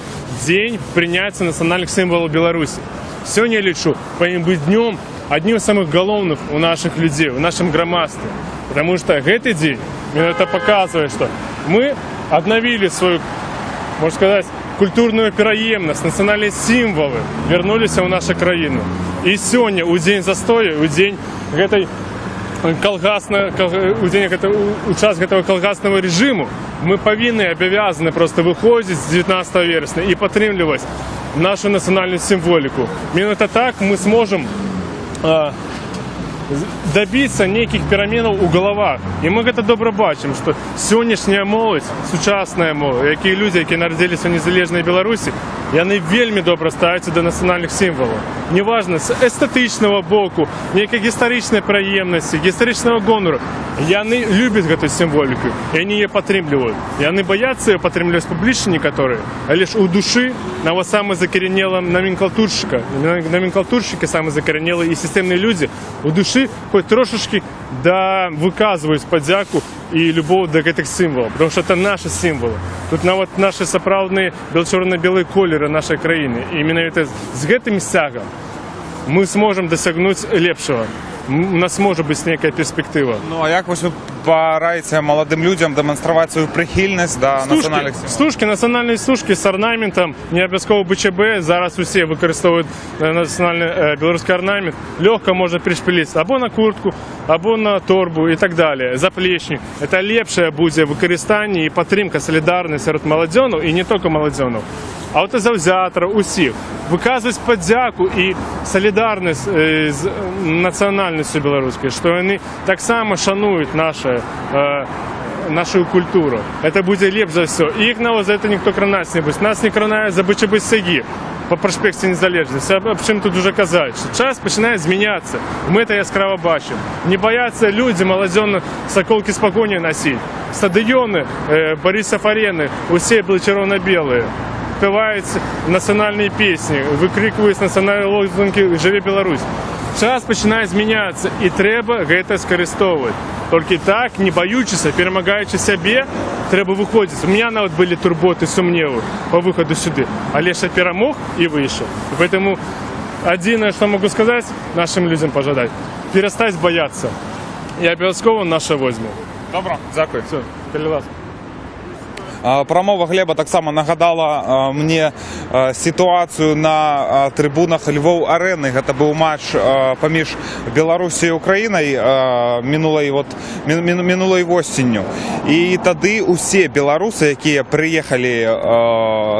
день прийняття національних символів Білорусі. Сьогодні я лічу, повинен бути днем одним з самих головних у наших людей, у нашому громадстві. Потому что этот день, это показывает, что мы обновили свою, можно сказать, культурную пераемность, национальные символы вернулись в нашу країну. И сегодня, у день застоя, у день этой участка этого колгасного режиму, мы повинны, обязаны просто выходить с 19 вересня и підтримувати нашу национальную символику. Именно так мы сможем добиться неких переменаў у головах. І мы гэта добра бачым, што сённяшняя моладзь, сучасная моладзь, якія людзі, якія нарадзіліся ў незалежнай Беларусі, яны вельмі добра ставяцца да нацыянальных сімвалаў. Неважна, з эстэтычнага боку, нейкай гістарычнай прыемнасці, гістарычнага гонору. Яны любяць гэту сімволіку, і яны яе падтрымліваюць. Яны баяцца яе падтрымліваць публічна некаторыя, але ж у душы нават самы закаренелы номенклатуршчыкі, самы закаренелыя і сістэмныя людзі у душы хоць трошачкі выказваюць падзяку і любоў да гэтых сімвалаў, потому что это наши сімвалы. Тут нават наши сапраўдныя чорна-белыя колеры нашай краіны. І менавіта з гэтым сцягам мы сможам дасягнуць лепшага. У нас може бути нейкая перспектива. Ну, а як ви пораєте молодим людям демонструвати свою прихильність до національних символів? Стужки, національні стужки з орнаментом, не обов'язково БЧБ, зараз усі використовують національний білоруський орнамент. Легко можна пришпилити або на куртку, або на торбу і так далі. Заплечник. Це ліпше буде використання і підтримка, солідарність серед молодежів, і не тільки молодежів. А от і завзяторів, усіх. Виказувати подяку і солідарність з національністю білоруською, що вони так само шанують нашу культуру. Це буде ліпше за все. І їх навіть за це ніхто кранати не буде. Нас не кранають за БЧБ стяги по проспекті Незалежності. Об чим тут вже казати? Що час починає змінятися. Ми це яскраво бачимо. Не бояться люди, молодежі, соколки з погоней носити. Стадіони, Борисов арени, усі були червоно-білі. Співають національні пісні, викрикують національні лозунги «Живе Білорусь». Час починає змінятися і треба це скористовувати. Тільки так, не боючися, перемагаючи себе, треба виходити. У мене навіть були турботи, сумніви по виходу сюди, але ще перемог і вийшов. Тому єдине, що можу сказати нашим людям, пожадати, перестати боятися. І обов'язково наше візьме. Добре, дякую. Все, перелаз. Прамова Глеба таксама нагадала мне сітуацыю на трыбунах Львоў-арэны. Гэта быў матч паміж Беларусі і Украінай мінулай восенню. І тады усе беларусы, якія прыехалі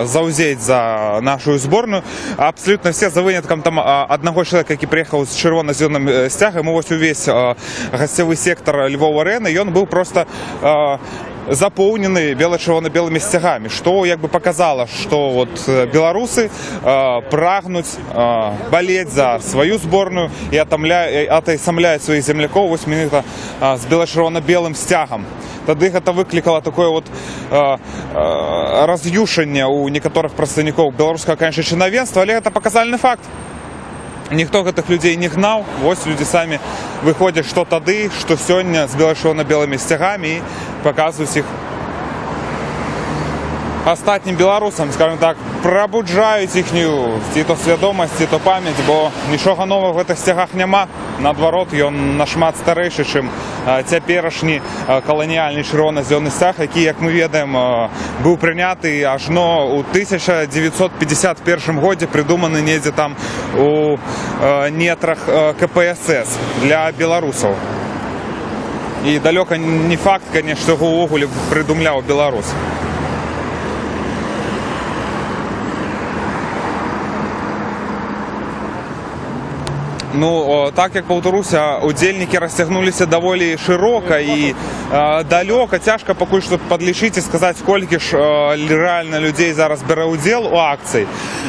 заўзець за нашу зборную, абсолютно все за выняткам там аднаго чалавека, які прыехаў з чырвона-зялёным сцягам, і вось увесь гасцявы сектар Львоў-арэны, ён быў просто запоўнены бела-чырвона-белымі сцягамі, што як бы показала, што вот беларусы прагнуць балець за сваю зборную і атайсамляюць сваіх землякоў вось менавіта з бела-чырвона-белым сцягам. Тады гэта выклікала такое вот раз'юшанне ў некаторых прадстаўнікоў беларускага, конечно, чынавенства, але гэта паказальны факт. Ніхто гэтых людзей не гнаў, вось людзі самі выходзяць што тады, што сёння з бела-чырвона-белымі сцягамі і паказваюць іх астатнім беларусам, скажем так, прабуджаюць іхнюю ці то свядомасць, ці то памяць, бо нічога новага в гэтых сцягах няма. Наадварот, ён нашмат старэйшы, чым цяперашні каланіяльны чырвона-зялёны сцяг, які, як мы ведаем, быў прыняты ажно ў 1951 годзе, прыдуманы недзе там у нетрах КПСС для беларусаў. І далёка не факт, конечно, што яго ўвогуле прыдумляў беларус. Ну, так як паўтаруся, удзельнікі расцягнуліся даволі шырока і далёка, цяжка пакуль што падлічыць і сказаць, колькі ж рэальна людзей зараз бярэ ўдзел у акцыі.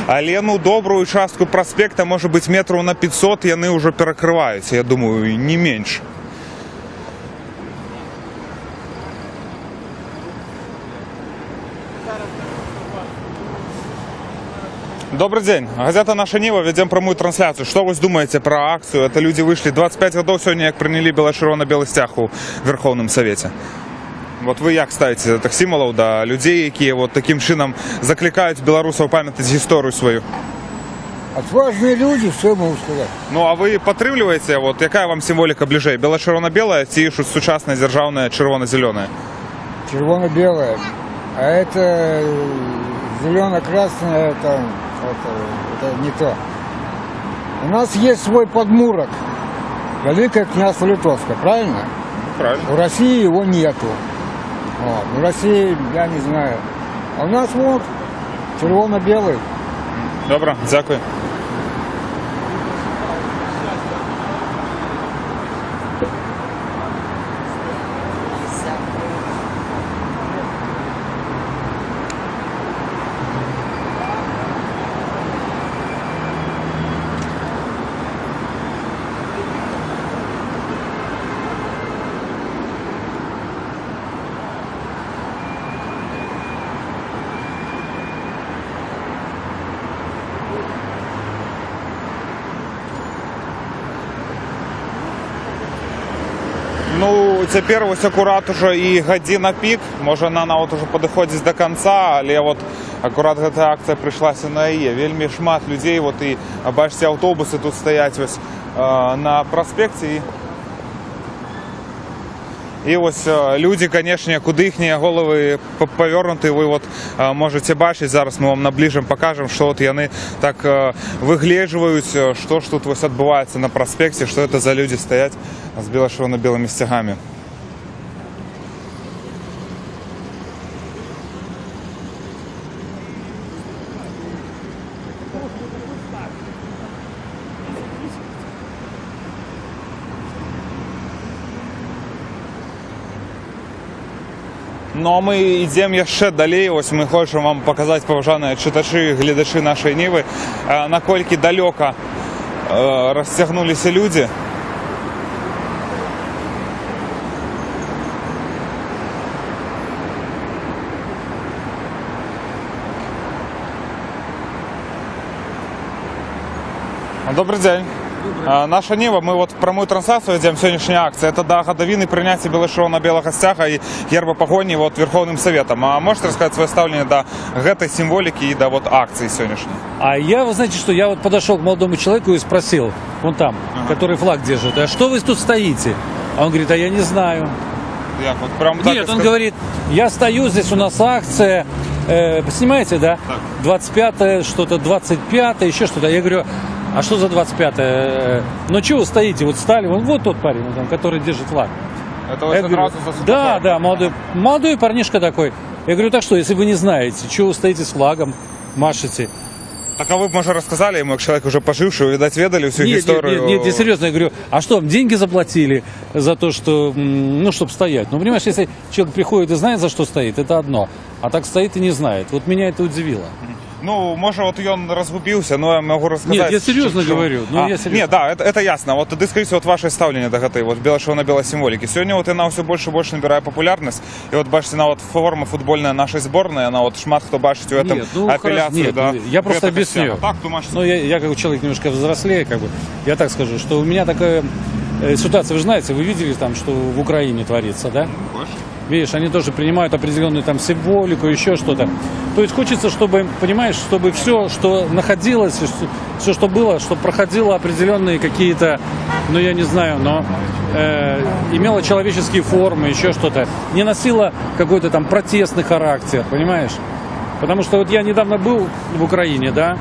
Але, добрую частку праспекта, можа быць, метраў на 500 яны ўжо перакрываюць, я думаю, не менш. Добрый день. Газета «Наша Нива», ведем прямую трансляцию. Что вы думаете про акцию? Это люди вышли 25 годов сегодня, как приняли бело-чырвона-белый сцяг у Верховном Совете. Вот вы як ставите до этих символов, до людей, которые вот таким чином закликают белорусов памятать историю свою? Отважные люди, что я могу сказать? Ну, а вы падтрымліваеце, вот якая вам символика ближэй? Бело-чырвона-белая ці сучасная дзяржаўная чырвона-зялёная? Червоно-белая. А это зелено-красная, это не то. У нас есть свой подмурок, Великое княжество Литовское, правильно? Правильно. У России его нету. Вот. У России, я не знаю. А у нас вот червоно-белый. Добре, дякую. цяпер ось акурат уже і гадзіна пік, можа она вот уже падыходзіць до конца, але вот акурат гэтая акцыя прыйшлася на яе. Вельмі шмат людзей, вот і бачыце, аўтобусы тут стаяць ось на праспекце. І ось люди, конечно, куди їхні голови повернуті, ви от можете бачити, зараз ми вам наближимо, покажемо, що от вони так вигледжують, що ж тут ось відбувається на проспекті, що це за люди стоять з біло-червоно-білими стягами. Ну а ми йдемо яшчэ далей, ось ми хочемо вам показати, поважаныя читачі, глядачі нашої Ніви, наколькі далеко розтягнулися люди. Добрый день. Наша Нива, мы вот прямую трансляцию ведем, сегодняшняя акция, это до годовины принятия бело-червоно-белого стяга и герба погони вот Верховным Советом. А можете рассказать свое ставление до этой символики и до вот акции сегодняшней? А я, вы знаете, что я вот подошел к молодому человеку и спросил, вон там, который флаг держит, а что вы тут стоите? А он говорит, а я не знаю. Я вот прям так. Нет, он говорит, я стою, здесь у нас акция, снимаете, да? 25-е, что-то 25-е, еще что-то. Я говорю, а что за 25-е? Ну, чего вы стоите? Вот стали, вот тот парень, который держит флаг. Это вот сразу за да, да, молодой парнишка такой. Я говорю, так что, если вы не знаете, чего вы стоите с флагом, машете? Так а вы бы, может, рассказали ему, как человек уже поживший, видать, ведали всю историю? Нет, я серьезно, я говорю, а что, деньги заплатили за то, что, ну, чтобы стоять? Ну, понимаешь, если человек приходит и знает, за что стоит, это одно, а так стоит и не знает. Вот меня это удивило. Ну, может, вот он разгубился, но я могу рассказать. Нет, я серьезно говорю. Я серьезно. Нет, да, это ясно. Вот ты скажите, вот ваше ставление до этой вот бело-червоно-белой символики. Сегодня вот она все больше и больше набирает популярность. И вот бачите, она вот форма футбольная нашей сборной, она вот шмат кто бачит в этом апелляцию. Нет, да, я просто объясню. Так, ну, я как человек немножко взрослее, как бы, я так скажу, что у меня такая ситуация, вы же знаете, вы видели там, что в Украине творится, да? Видишь, они тоже принимают определенную там символику, еще что-то. То есть хочется, чтобы, понимаешь, чтобы все, что находилось, все, что было, чтобы проходило определенные какие-то, ну я не знаю, но имело человеческие формы, еще что-то. Не носило какой-то там протестный характер, понимаешь? Потому что вот я недавно был в Украине, да,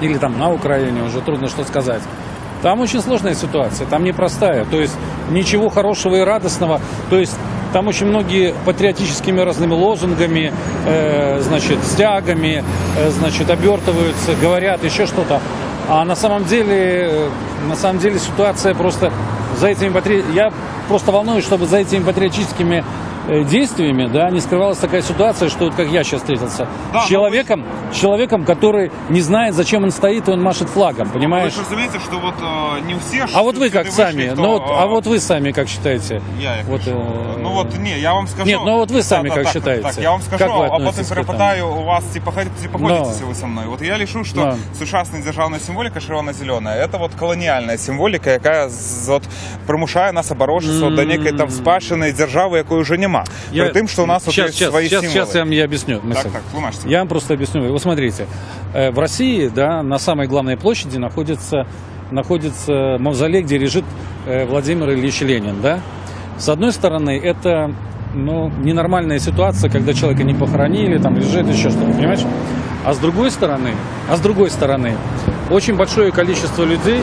или там на Украине, уже трудно что сказать. Там очень сложная ситуация, там непростая, то есть ничего хорошего и радостного, то есть там очень многие патриотическими разными лозунгами, значит, стягами, значит, обертываются, говорят еще что-то. А на самом деле ситуация просто за этими я просто волнуюсь, чтобы за этими патриотическими действиями, да, не скрывалась такая ситуация, что вот как я сейчас встретился с человеком, который не знает, зачем он стоит, и он машет флагом, понимаешь? Вы же заметите, что вот не все... А вот вы как сами, вышли, ну вот, а вот вы сами как считаете? Я вот, ну вот, не, я вам скажу... Нет, ну вот вы сами как считаете? Так, я вам скажу, а потом перепытаю у вас, типа, походите вы со мной. Вот я лишу, что сучасная державная символика червоно-зеленая, это вот колониальная символика, яка вот примушає нас оборожиться до некой там спадщини держави, якої уже нема. При том, что у нас вот есть свои символы. Сейчас я вам объясню. Я вам просто объясню. Вот смотрите, в России, да, на самой главной площади находится мавзолей, где лежит Владимир Ильич Ленин, да. С одной стороны, это, ну, ненормальная ситуация, когда человека не похоронили, там лежит еще что-то, понимаешь? А с другой стороны, очень большое количество людей,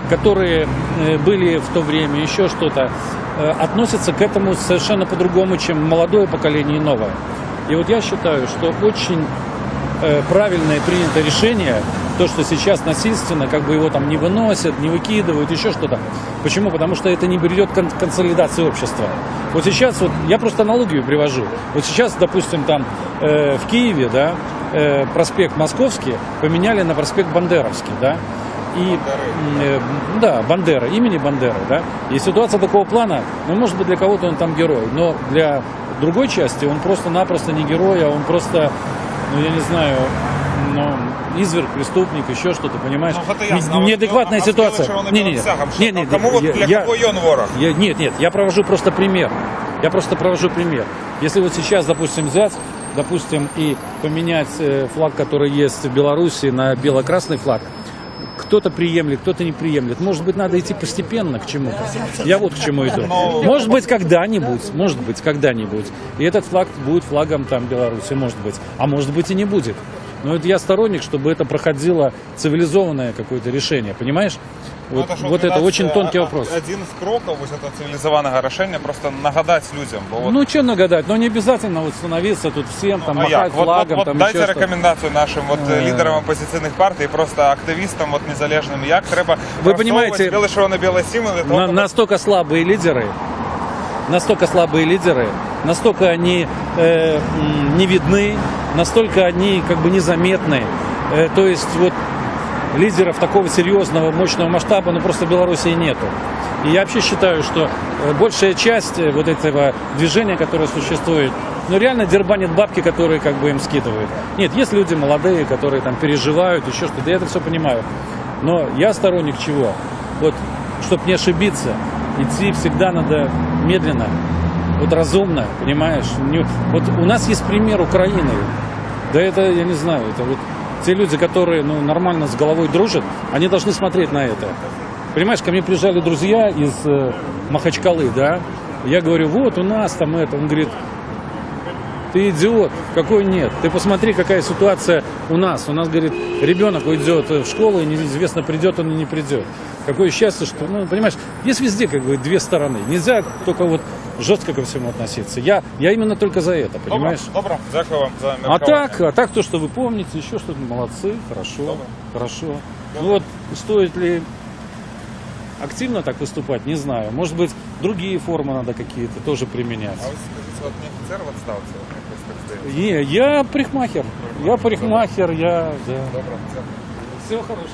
которые были в то время, еще что-то, относятся к этому совершенно по-другому, чем молодое поколение и новое. И вот я считаю, что очень правильное принято решение, то, что сейчас насильственно, как бы его там не выносят, не выкидывают, еще что-то. Почему? Потому что это не приведет к консолидации общества. Вот сейчас, вот, я просто аналогию привожу. Вот сейчас, допустим, там в Киеве, да, проспект Московский поменяли на проспект Бандеровский, да. И, да, Бандера, имени Бандеры, да. И ситуация такого плана, ну, может быть, для кого-то он там герой, но для другой части он просто-напросто не герой, а он просто, ну, я не знаю, ну, изверг, преступник, еще что-то, понимаешь? Ну, это ясно. Неадекватная ситуация. Кому вот для кого он ворог? Нет, я провожу просто пример. Если вот сейчас, допустим, взять, допустим, и поменять флаг, который есть в Беларуси, на бело-красный флаг, кто-то приемлет, кто-то не приемлет. Может быть, надо идти постепенно к чему-то. Я вот к чему иду. Может быть, когда-нибудь. И этот флаг будет флагом там Беларуси, может быть. А может быть и не будет. Но это я сторонник, чтобы это проходило цивилизованное какое-то решение, понимаешь? Вот это очень тонкий вопрос. Один из кроков вот этого цивилизованного решения просто нагадать людям. Ну, что нагадать? Но не обязательно вот становиться тут всем, там, махать флагом. Вот дайте рекомендацию нашим лидерам оппозиційних партій, просто активістам незалежним, як треба просовувати біло-червоно-білі символи. Настолько слабые лидеры, настолько они не видны, настолько они как бы незаметны. То есть вот лидеров такого серьезного, мощного масштаба, ну просто в Беларуси нету. И я вообще считаю, что большая часть вот этого движения, которое существует, ну реально дербанит бабки, которые как бы им скидывают. Нет, есть люди молодые, которые там переживают, еще что-то, я это все понимаю. Но я сторонник чего? Вот, чтобы не ошибиться, идти всегда надо медленно, вот разумно, понимаешь? Вот у нас есть пример Украины. Да это, я не знаю, это вот те люди, которые ну, нормально с головой дружат, они должны смотреть на это. Понимаешь, ко мне приезжали друзья из Махачкалы, да? Я говорю, вот у нас там это. Он говорит, ты идиот, какой нет? Ты посмотри, какая ситуация у нас. У нас, говорит, ребенок уйдет в школу, и неизвестно, придет он или не придет. Какое счастье, что, ну, понимаешь, есть везде, как бы, две стороны. Нельзя только вот жестко ко всему относиться. Я именно только за это, понимаешь? Добро, дякую вам за міркування. А так то, что вы помните, еще что-то, молодцы, хорошо. Ну вот, стоит ли активно так выступать, не знаю. Может быть, другие формы надо какие-то тоже применять. А вы скажите, вот не офицер в отставке? Я парикмахер. Да. Добро, Всего хорошего.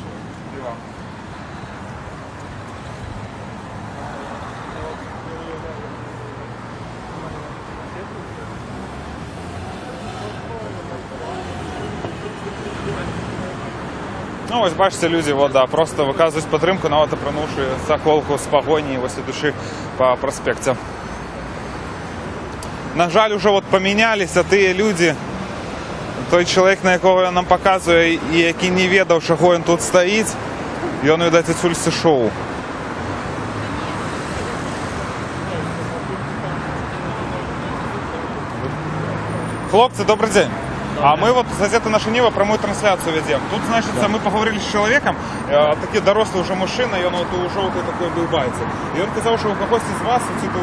Ну, ось бачите, люди просто виказують підтримку, припинивши заколку з погоні, ось ідучи по проспекту. На жаль, вже помінялися ті люди, той чоловік, на якого нам показує, і який не ведав, чого він тут стоїть, і він, видать, відсюль пішов. Хлопцы, добрый день. А мы вот с газеты «Наша Нива» прямую трансляцию ведем. Тут, значит, мы поговорили с человеком, такий дорослий уже мужчина, і він у жовтий такий улыбається. І він казав, що у когось із вас, то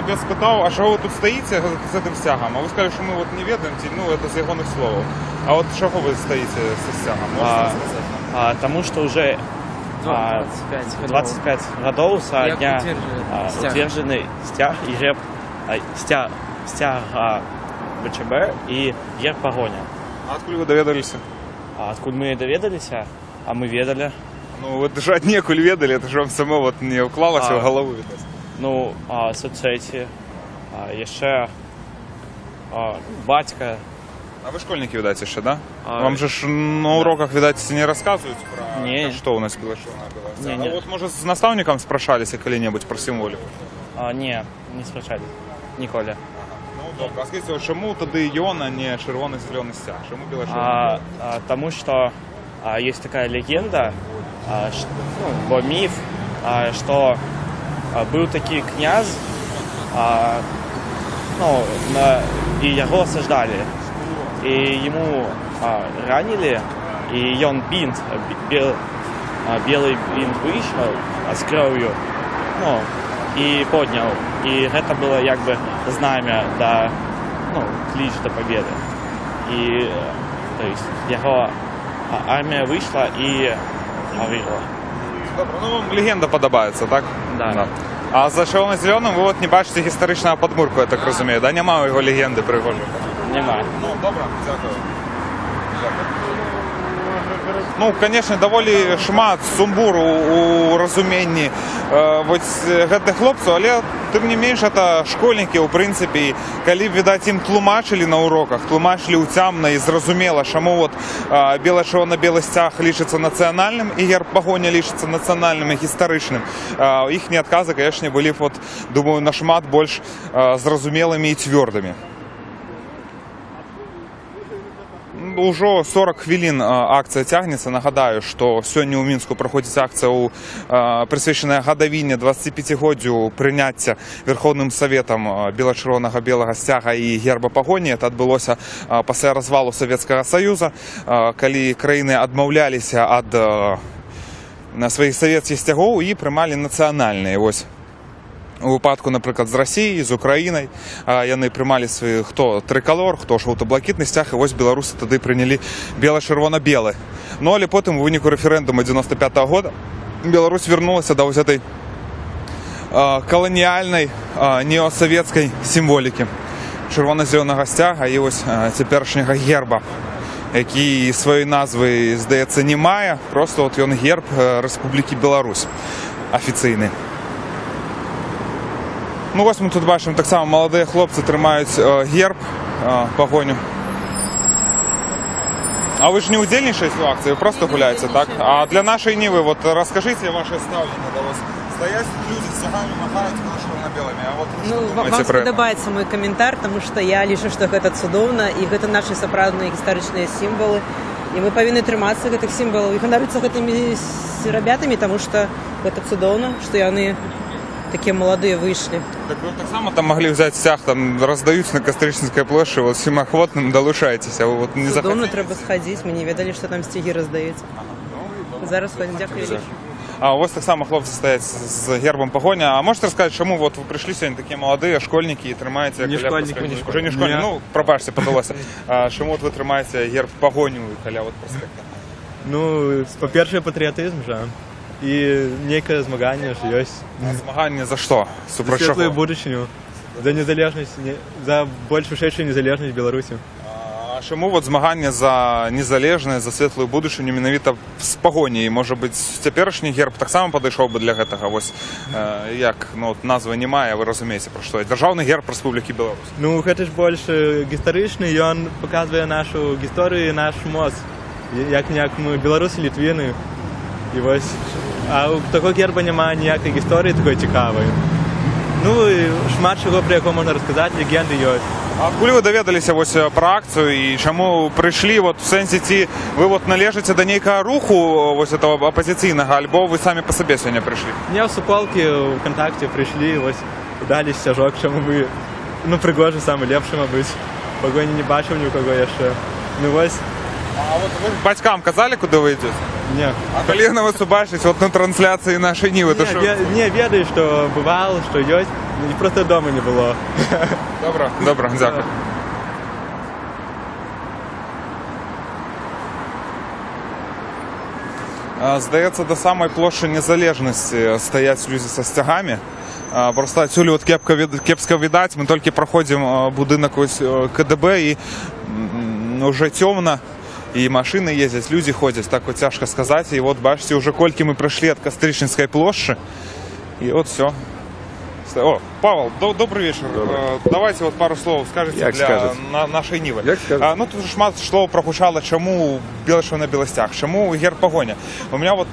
тебе спитав, а чого ви тут стоїте з цим стягом? А ви сказали, що ми от не ведаємо, ну, це з його слов. А от чого ви стоїте з стягом? Можете сказати? Тому що вже 25 годов со дня утверждений стяг и герб, стяг ВЧБ и герб погоня. А откуда вы доведались? Откуда мы доведались? А мы ведали. Ну, вот же от некуль ведали, это же вам само вот не вклалось в голову. Ну, соцсети, еще батька. А вы школьники, видать, еще, да? Вам же на уроках, видать, не рассказывают про что у нас было, что у нас было. А вот, может, с наставником спрашались коли-нибудь про символику? Не спрашали. Ніколи. Ну, добре. А скажіть, чому тоді Йон, а не червоно-зелений стяг? Чому біло-червоний? Тому що є така легенда, бо міф, що був такий князь, і його осаждали. И ему ранили, и он белый бинт вышел с кровью, и поднял. И это было как бы знамя ключ до победы. И то есть его армия вышла и выиграла. Добре, ну вам легенда подобається, так? Да. А за червоно-зеленим ви от не бачите історичного подмурку, я так розумію, да? Немає його легенди пригожої? Немає. Ну, добре, дякую. Ну, конечно, даволі шмат сумбуру у разуменні гэтых хлопцаў, але тым не менш это школьнікі, у прынцыпе, калі б, відаць, ім тлумачылі на уроках, тлумачылі ўцямна і зразумела, чаму вот бело-чырвона-белы сцяг лічыцца нацыянальным і герб пагоня лічыцца нацыянальным і гістарычным, іхнія адказы, конечно, былі б, вот, думаю, нашмат больш зразумелымі і цвёрдымі. Ужо 40 хвілін акцыя цягнецца. Нагадаю, што сёння ў Мінску праходзіць акцыя, прысвечаная гадавіне 25годдзю прыняцця Верховным Саветам бела-чырвонага белага сцяга і герба пагоні. Это адбылося пасля развалу Савецкага Саюза, калі краіны адмаўляліся ад сваіх савецкіх сцягоў і прымалі нацыянальныя. Вось. У выпадку, напрыклад, з Расіяй, з Украінай яны прымалі свой хто трыкалор, хто жаўта-блакітны сцяг, і вось беларусы тады прынялі бела-чырвона-белы. Ну, але потым у выніку рэферэндума 95-го года Беларусь вярнулася да вось этой каланіяльнай неосавецкай сімволікі чырвона-зелёнага сцяга і вось цяперашняга герба, які сваёй назвы, здаецца, не мае, просто от ён герб Рэспублікі Беларусь афіцыйны. Ну, вось мы тут бачым, таксама маладыя хлопцы трымаюць герб пагоню. А вы ж не удзельнічаеце ў акцыі, вы просто гуляеце, так? А для нашай Нівы, вот раскажыце ваше стаўленне да вас. Стаяць людзі з сцягамі, махаюць чырвона-белымі. А вот ну, вам спадабаецца мой каментар, таму што я лічу, што гэта цудоўна, і гэта нашы сапраўдныя гістарычныя сімвалы. І мы павінны трымацца гэтых сімвалаў і ганарыцца гэтымі рабятамі, таму што гэта цудоўна, што яны такие молодые вышли. Так вы так само там могли взять сцяг, там раздаюць на Кастрычніцкай плошчы, вот всім ахвотным далучаецеся. Вот не цудоўна, трэба схадзіць, мы не ведалі, што там сцягі раздаюць. Зараз ходзім, дзякую. А у вас так само хлопцы стаяць з гербом пагоня. А можете расказаць, чаму вот вы прыйшлі сёння такія маладыя школьнікі і трымаеце... Не школьнікі, уже не школьнікі, ну, прабачце, падалося. Чаму вот вы трымаеце герб пагоню каля вот праспекта? Ну, па-першае, патрыятызм жа. І нейкае змаганне ж ёсць. Змаганне за што? За светлую будучыню, за незалежнасць, за больш вышэйшую незалежнасць Беларусі. А чаму вот змаганне за незалежнасць, за светлую будучыню менавіта з пагоняй? Можа быць, цяперашні герб таксама падышоў бы для гэтага? Вось як, ну, назвы не мае, вы разумееце, пра што? Дзяржаўны герб Рэспублікі Беларусь. Ну, гэта ж больш гістарычны, ён паказвае нашу гісторыю і наш моц. Як-ніяк мы беларусы, літвіны. І вось, а у таго герба няма ніякай гісторыі такой цікавай. Ну, і шмат чаго, пра яго можна расказаць, легенды ёсць. А адкуль вы даведаліся вось пра акцыю і чаму прыйшлі, вот в сэнсе, ці вы вот належыце да нейкага руху вось этого апазіцыйнага, альбо вы самі па сабе сёння прыйшлі? Не, ў суполкі, ў кантакце прыйшлі, вось, далі сцяжок, чаму вы, ну, прыгожы, самы лепшы, мабыць. Пагоні не бачыў ні ў каго яшчэ. Ну, вось. А вот вы бацькам казалі, куды вы ідзеце? Не. А калі на вас убачыць вот на трансляцыі нашай Нівы, то што? Не, ведаю, што бывало, што ёсць, і проста дома не было. Добра, добра, дзякуй. Здаецца, да самай плошчы Незалежнасці стаяць людзі са сцягамі. Просто адсюль вот кепска відаць, мы толькі праходзім будынак КДБ і уже цёмна. І машины ездзяць, людзі ходзяць, так вот цяжка сказаць. І вот бачыце, уже колькі мы прыйшлі ад Кастрычніцкай плошчы. І вот все. О, Павел, добрый вечер. Давайте вот пару слов скажете для нашей Нивы. Ну, тут же шмат слов прагучала, чаму бело-чырвона-белы сцяг, чаму герб пагоня. У меня вот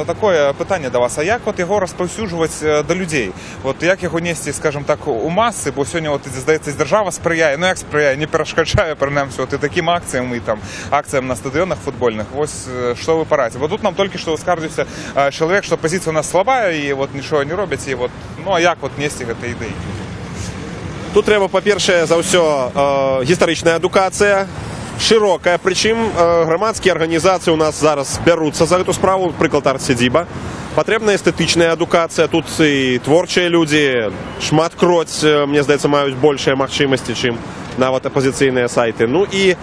такое пытанне да вас. А як вот яго распаўсюджваць да людзей? Вот як яго несці, скажем так, у масы, бо сёння вот, здаецца, дзяржава спрыяе, ну як спрыяе, не перашкаджае, прынамсі, вот і такім акцыям і там акцыям на стадыёнах футбольных. Вось што вы параце? Вот тут нам толькі што скардзіўся чалавек, што пазіцыя у нас слабая і вот нічога не робяць, і вот, ну а як вот несці гэтай ідэі? Тут трэба, па-першае, за ўсё гістарычная адукацыя, шырокая, прычым грамадскія арганізацыі у нас зараз бяруцца за гэту справу, прыклад арт-сядзіба. Патрэбная эстэтычная адукацыя, тут і творчыя людзі, шматкроць, мне здаецца, маюць большыя магчымасці, чым нават апазіцыйныя сайты. Ну і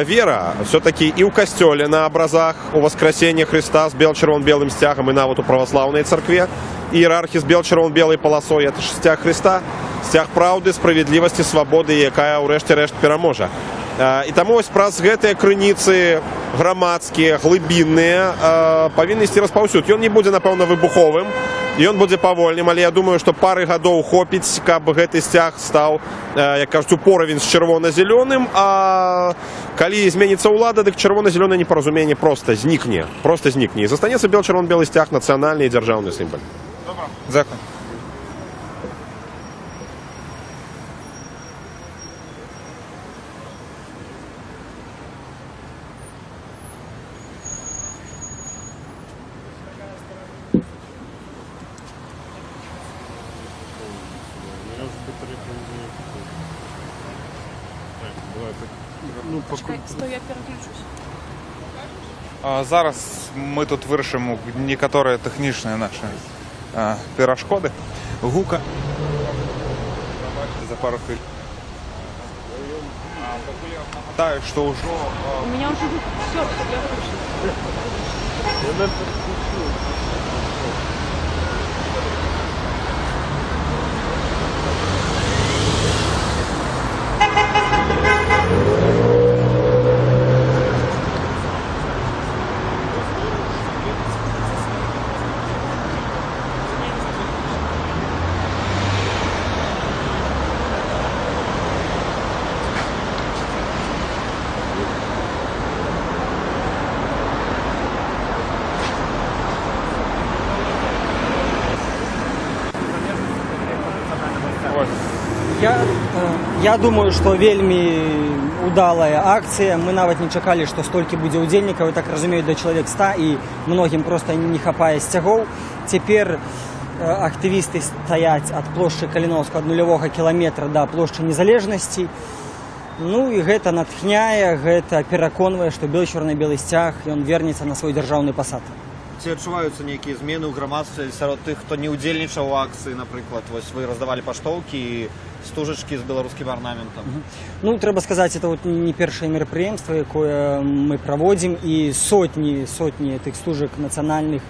вера, все-таки і ў касцёле на абразах, у Воскресенье Христа з бел-чырвон-белым сцягам і нават у праваслаўнай царкве. Іерархі з бел-чырвон-белай паласой, это ж сцяг Христа, сцяг праўды, справядлівасці, свабоды, якая ўрэшце рэшт пераможа. І таму вось праз гэтыя крыніцы грамадскія, глыбінныя павінны ісці распаўсюд. Ён не будзе, напэўна, выбуховым, ён будзе павольным, але я думаю, што пары гадоў хопіць, каб гэты сцяг стаў, як кажуць, у поравень з чырвона-зялёным, а калі зменіцца ўлада, дык чырвона-зялёнае непаразуменне проста знікне. І застанецца бел-чырвон-белы сцяг нацыянальны і дзяржаўны сімвал. Добра. Дзякуй. Стой, я переключусь. Зараз ми тут вирішимо некоторі технічні наші перешкоди. Гука. За пару хвилин. Так, что уже... У меня уже все, я выключила. Я думаю, што вельмі удалая акцыя. Мы нават не чакалі, што столькі будзе удзельнікаў. Я так разумею, да чалавек 100, і многім проста не хапае сцягоў. Цяпер актывісты стаяць ад плошчы Каліноўскага ад 0 кіламетра да плошчы Незалежнасці. Ну і гэта натхняе, гэта пераконвае, што чорна-белы сцяг ён вернецца на свой дзяржаўны пасад. Ці адчуваюцца нейкія змены ў грамадстве сярод тых, хто не ўдзельнічаў у акцыі, напрыклад, вось вы раздавалі паштоўкі і стужачкі з беларускім арнаментам? Ну, трэба сказаць, это вот не першае мерапрыемства, якое мы праводзім, і сотні тых стужак нацыянальных,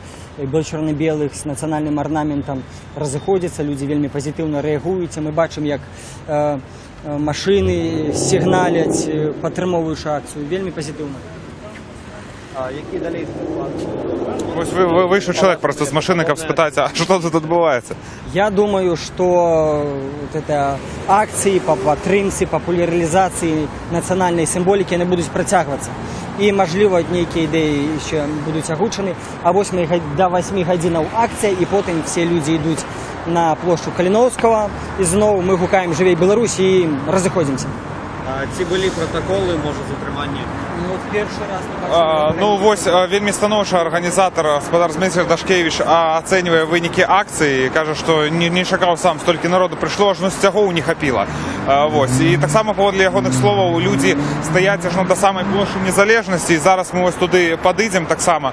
чорна-белых з нацыянальным арнаментам разыходзяцца, людзі вельмі пазітыўна рэагуюць, мы бачым, як машыны сігналяць, падтрымоўваючы акцыю, вельмі пазітыўна. А які далей план? Ось вийшов чоловік просто з машини, каб спитати, а що тут відбувається? Я думаю, что вот это акции по падтрымцы, популяризации национальной символики, они будут працягвацца. И, можливо, некие идеи еще будут агучаны. А до 8 годинаў акция, и потом все люди идут на площадь Калиновского. И снова мы гукаем «Живей Беларусь» и разыходимся. А ці былі протоколы, може, затримання? Ну, перший раз не бачив. Ну, ось вельмі становчий організатор, господар Дмитрий Дашкевич, оцінює виніки акції, каже, що не чекав сам, стільки народу прийшло, аж стягов не хапіло. Ось. І так само, поводле ягоних слов, люди стоять аж до самої площі Незалежності, і зараз ми ось туди підійдемо так само.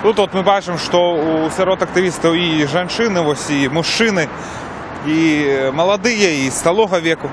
Тут от ми бачимо, що у серед активістів і жінки, ось, і мужчини, и молодые, и сталого веку.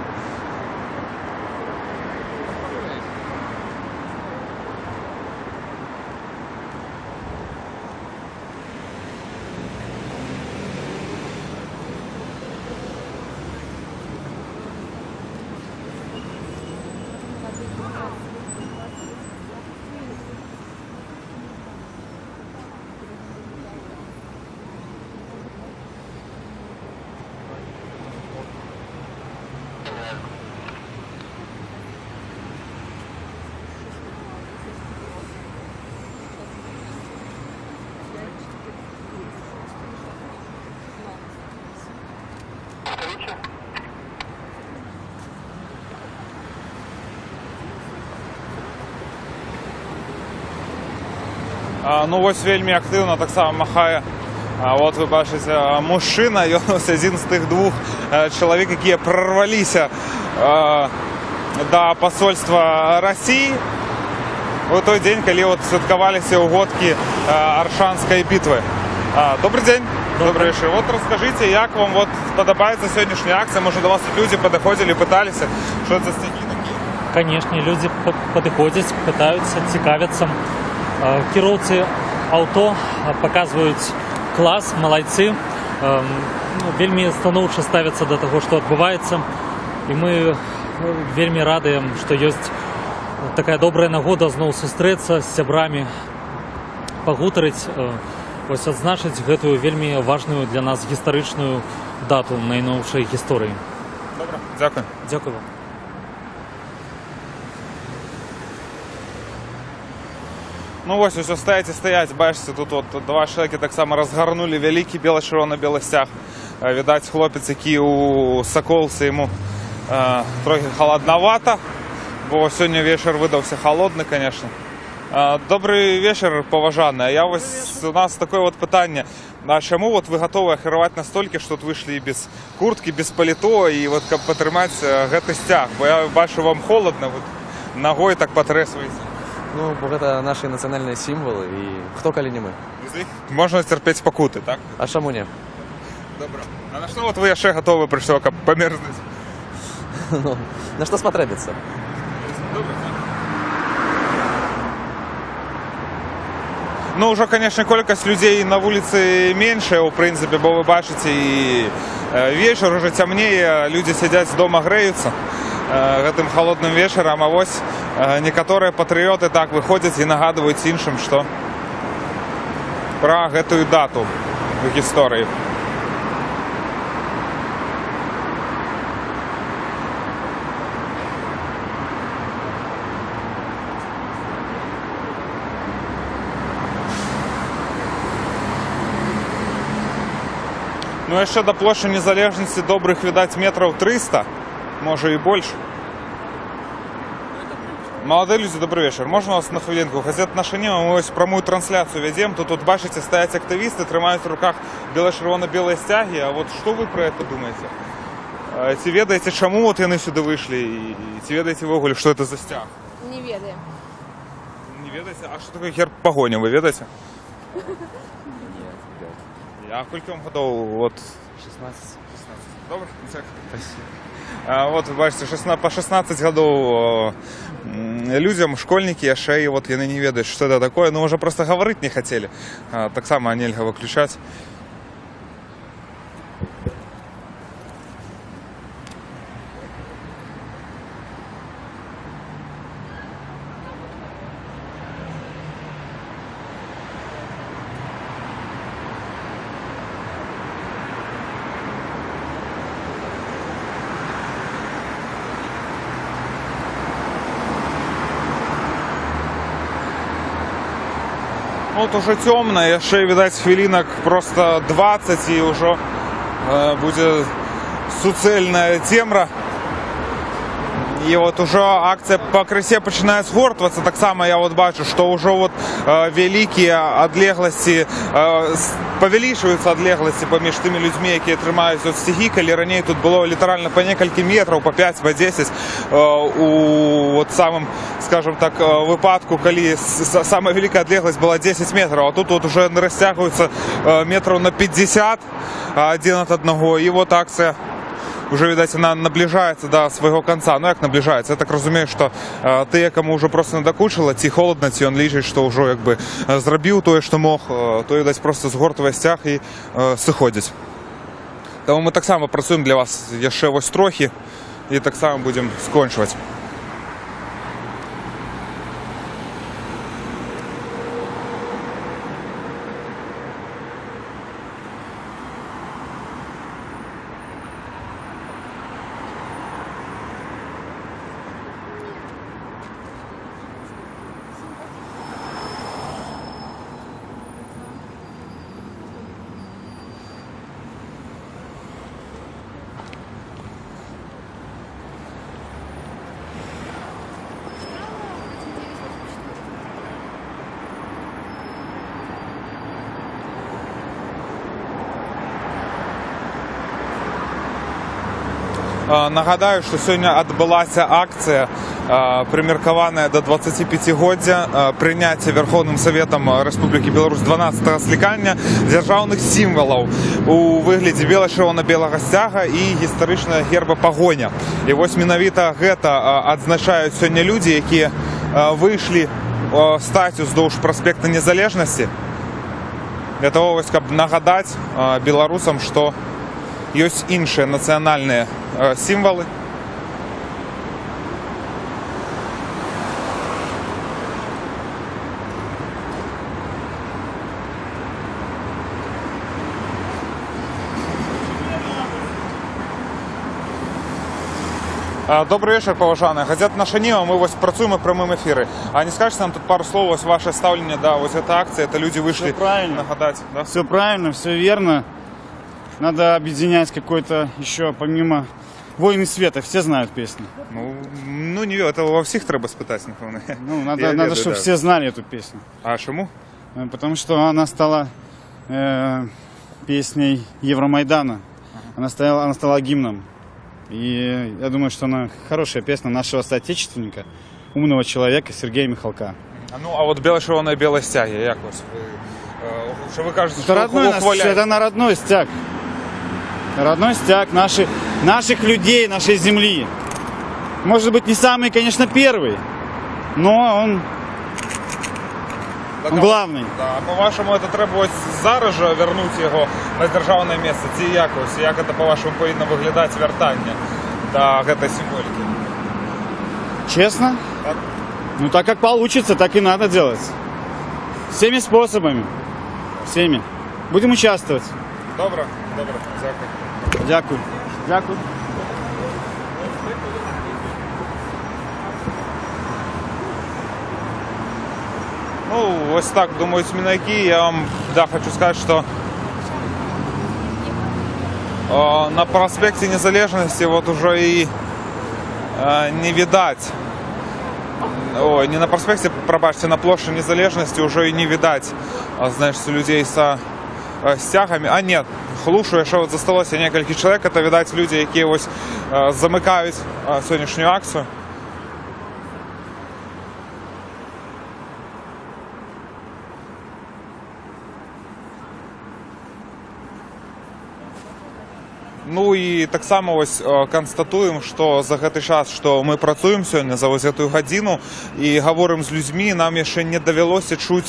Ну ось вельмі активно так само махає. От ви бачите, мужчина, і ось один з тих двох чоловік, які прорвалися до посольства Росії в той день, коли от святкувалися угодки Аршанської битви. Добрий день. Добрый вечер. Вот расскажите, як вам вот подобается сегодняшняя акция? Может, до вас люди подходили, пытались? Что это за стяги такие? Конечно, люди подходят, пытаются, цікавятся. Кіроўцы аўто паказваюць клас, малайцы. Вельмі станоўча ставяцца да таго, што адбываецца. І ми вельмі рады, што ёсць такая добрая нагода зноў сустрэцца з сябрамі, пагутарыць, вось адзначыць гэтую вельмі важную для нас гістарычную дату найноўшай гісторыі. Добра, дзякуй. Дзякуй вам. Ну вось, усё стаяць, бачыце, тут вот два чалавекі таксама разгарнулі вялікі бела-чырвона-белы сцяг. Відаць, хлопец, які ў Саколцы, яму трохі халаднавата, бо сёння вечар выдаўся халодны, конечно. Добрый вечар, паважаны. Я вось, у нас такое вот пытанне. А чаму вот вы гатовы ахіраваць настолькі, што тут выйшлі без курткі, без паліто, і вот каб падтрымаць гэты сцяг? Бо я бачу, вам холодна, вот ногой так патрэсваеце. Ну, бо гэта наши нацыянальныя сімвалы, і хто калі не мы. Можна цярпець пакуты, так? А чаму не? Добра. А на што вот вы яшчэ гатовы прыйшло, каб памерзнуць? Ну, на што спатрэбіцца? Добра. Ну, уже, конечно, колькасць людзей на вуліцы меншая, у прынцыпе, бо вы бачыце, і вечар уже цямнее, людзі сядзяць дома, грэюцца гэтым холодным вечарам, а вось некаторыя патрыёты так выходзяць і нагадваюць іншым, што пра гэтую дату в гісторыі. Ну, яшчэ да плошчы Незалежнасці добрых, відаць, метраў 300, можа і больш. Маладыя людзі, добры вечар. Можна вас на хвілінку? Газета «Наша Нема», мы вось прамую трансляцыю вядзем. Тут, бачыце, стаяць актывісты, трымаюць у руках бела-чырвона-белыя сцягі. А вот што вы пра гэта думаеце? Ці ведаеце, чаму вот яны сюды выйшлі? І ці ведаеце ввогуле, што гэта за сцяг? Не ведаем. Не ведаеце? А што такое герб пагоня, вы ведаеце? А колькі вам гадоў? Вот 16. Добра, спасибо. Вот, вы бачыце, па 16 гадоў людзям, школьнікі яшчэ, і вот яны не ведаюць, што это такое, ну, уже просто гаварыць не хацелі. Таксама нельга выключаць. Вот уже темно, яшчэ, відаць, хвілінак просто 20, і ўжо будзе суцэльная цемра. І вот уже акцыя пакрысе пачынае згортвацца. Таксама я вот бачу, што ўжо вот вялікія адлегласці, павялічваюцца адлегласці паміж тымі людзьмі, якія трымаюць от сцягі, калі раней тут было літаральна па некалькі метраў, па 5, па 10, у вот самым, скажем так, выпадку, калі самая вялікая адлегласць была 10 метраў, а тут вот уже расцягваюцца метраў на 50 адзін ад аднаго, і вот акцыя уже, видать, она наближается до своего конца. Ну, як наближается? Я так разумею, что тыя, кому уже просто надакучила, ці холодно, ці он лічыць, что уже як бы зрабіў тое, что мог, то, видать, просто згортвае сцяг і сыходзіць. Таму мы таксама працуем для вас яшчэ вось трохі і таксама будем скончваць. Нагадаю, што сёння адбылася акцыя, прымеркаваная да 25годдзя прыняцця Верховным Саветам Рэспублікі Беларусь 12-го склікання дзяржаўных сімвалаў у выглядзе бела-чырвона-белага сцяга і гістарычнага герба пагоня. І вось менавіта гэта адзначаюць сёння людзі, якія выйшлі стаць уздоўж праспекта Незалежнасці для того, каб нагадаць беларусам, што ёсць іншыя нацыянальныя сімвалы, Добрий вечір, поважані. Газета «Наша Ніва», ми ось працюємо в прямому ефірі. А не скажете нам тут пару слов, ось ваше ставлення, да, ось ця акція, это люди вышли Все правильно. нагадать. Да? Все правильно, все верно. Надо объединять какой-то еще, помимо «Воины света», все знают песню. Ну не, это во всех треба спитати, напевно. Ну, надо чтобы все знали эту песню. А чему? Потому что она стала песней Евромайдана. Она стала гимном. И я думаю, что она хорошая песня нашего соотечественника, умного человека Сергея Михалка. Ну, а вот бело червоне біле стяги, як ось? Що ви кажете, Это родной это на родной стяг. Родной стяг наших людей, нашей земли. Может быть, не самый, конечно, первый, но он главний. Да, по-вашому, це треба ось зараз же вернути його на державне місце. Ці якось, як це, по-вашому, повинно виглядати вертання до цієї символіки? Честно? Так. Ну, так как получится, так и надо делать. Всеми способами. Всеми. Будем участвовать. Добре, добре, дякую. Дякую. Дякую. Ну, ось так думають сміляки. Я вам хочу сказати, що на проспекте Незалежности вот уже и не видать. Ой, не на проспекте, пробачьте, на площади Незалежности уже и не видать, знаешь, людей со стягами. А нет, хлушу, що от засталося некілька чоловік, це, видать, люди, які ось замикають сьогоднішню акцію. Ну і так само ось констатуємо, що за цей час, що ми працюємо сьогодні, за ось цю годину, і говоримо з людьми, нам ще не довелося чути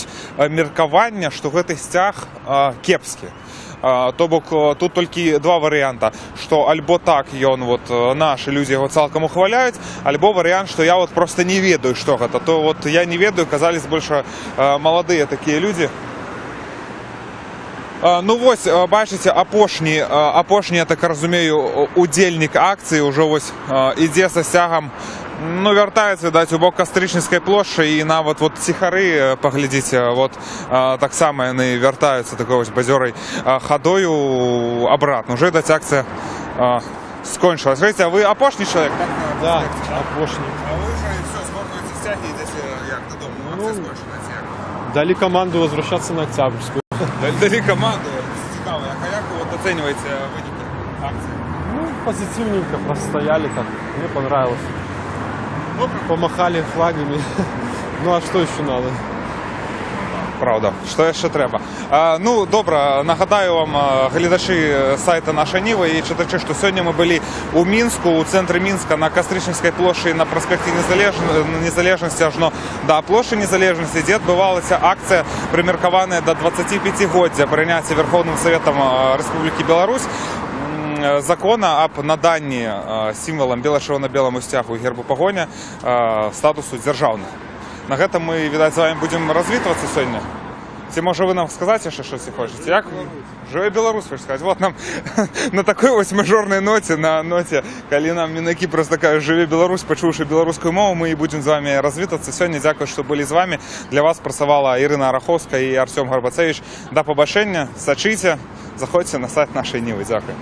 міркування, що цей стяг кепський. То бок тут тільки два варіанти, що або так наші люди його цілком ухваляють, або варіант, що я просто не ведаю, що це. То я не ведаю, казались більше молоді такі люди. Ну ось, бачите, опошній, я так розумію, удільник акції вже ось іде зі стягом, ну, вертається, видать, у бок Костричницької площі, і на вот тихари, поглядите, так само вони вертаються такою ось бадьорою ходою обратно. Вже, видать, акція скончилась. Скажите, а ви опошній чоловік? Да, опошній. А ви вже все, згортуєте стяги і йдете як додому? Акція скончилась як? Дали команду возвращаться на Октябрьскую. Дали команду, цікаво. А як ви оцінюєте виніки акції? Ну, позитивненько простояли так. Мне понравилось. Помахали флагами. Ну а что еще надо? Правда, що ще треба. Ну, добре, нагадаю вам, глядачі сайту «Наша Ніва» і читачі, що сьогодні ми були у Мінську, у центрі Мінська, на Костричницькій площі, на проспекті Незалежності, аж до площі Незалежності, де відбувалася акція, приміркована до 25-годдя прийняття Верховним Советом Республіки Білорусь закона об наданні символам біло-червоно-білому стягу і гербу погоня статусу державних. На гэта мы, відаць, з вами будем развітвацца сёння. Ці, можа, ви нам сказаць яшчэ щось хочаце? Як? Жыве Беларусь, хочеш сказаць. Вот нам на такой ось мажорнай ноце, на ноце, калі нам мінакі просто кажуть «Жыве Беларусь», пачуўшы беларускую мову, мы і будем з вами развітвацца сёння. Дзякуй, што былі з вами. Для вас працавала Ірына Араховская і Артём Гарбацевич. Да пабачэння, сачыце, заходзьце на сайт «Нашай Нівы». Дзякуй.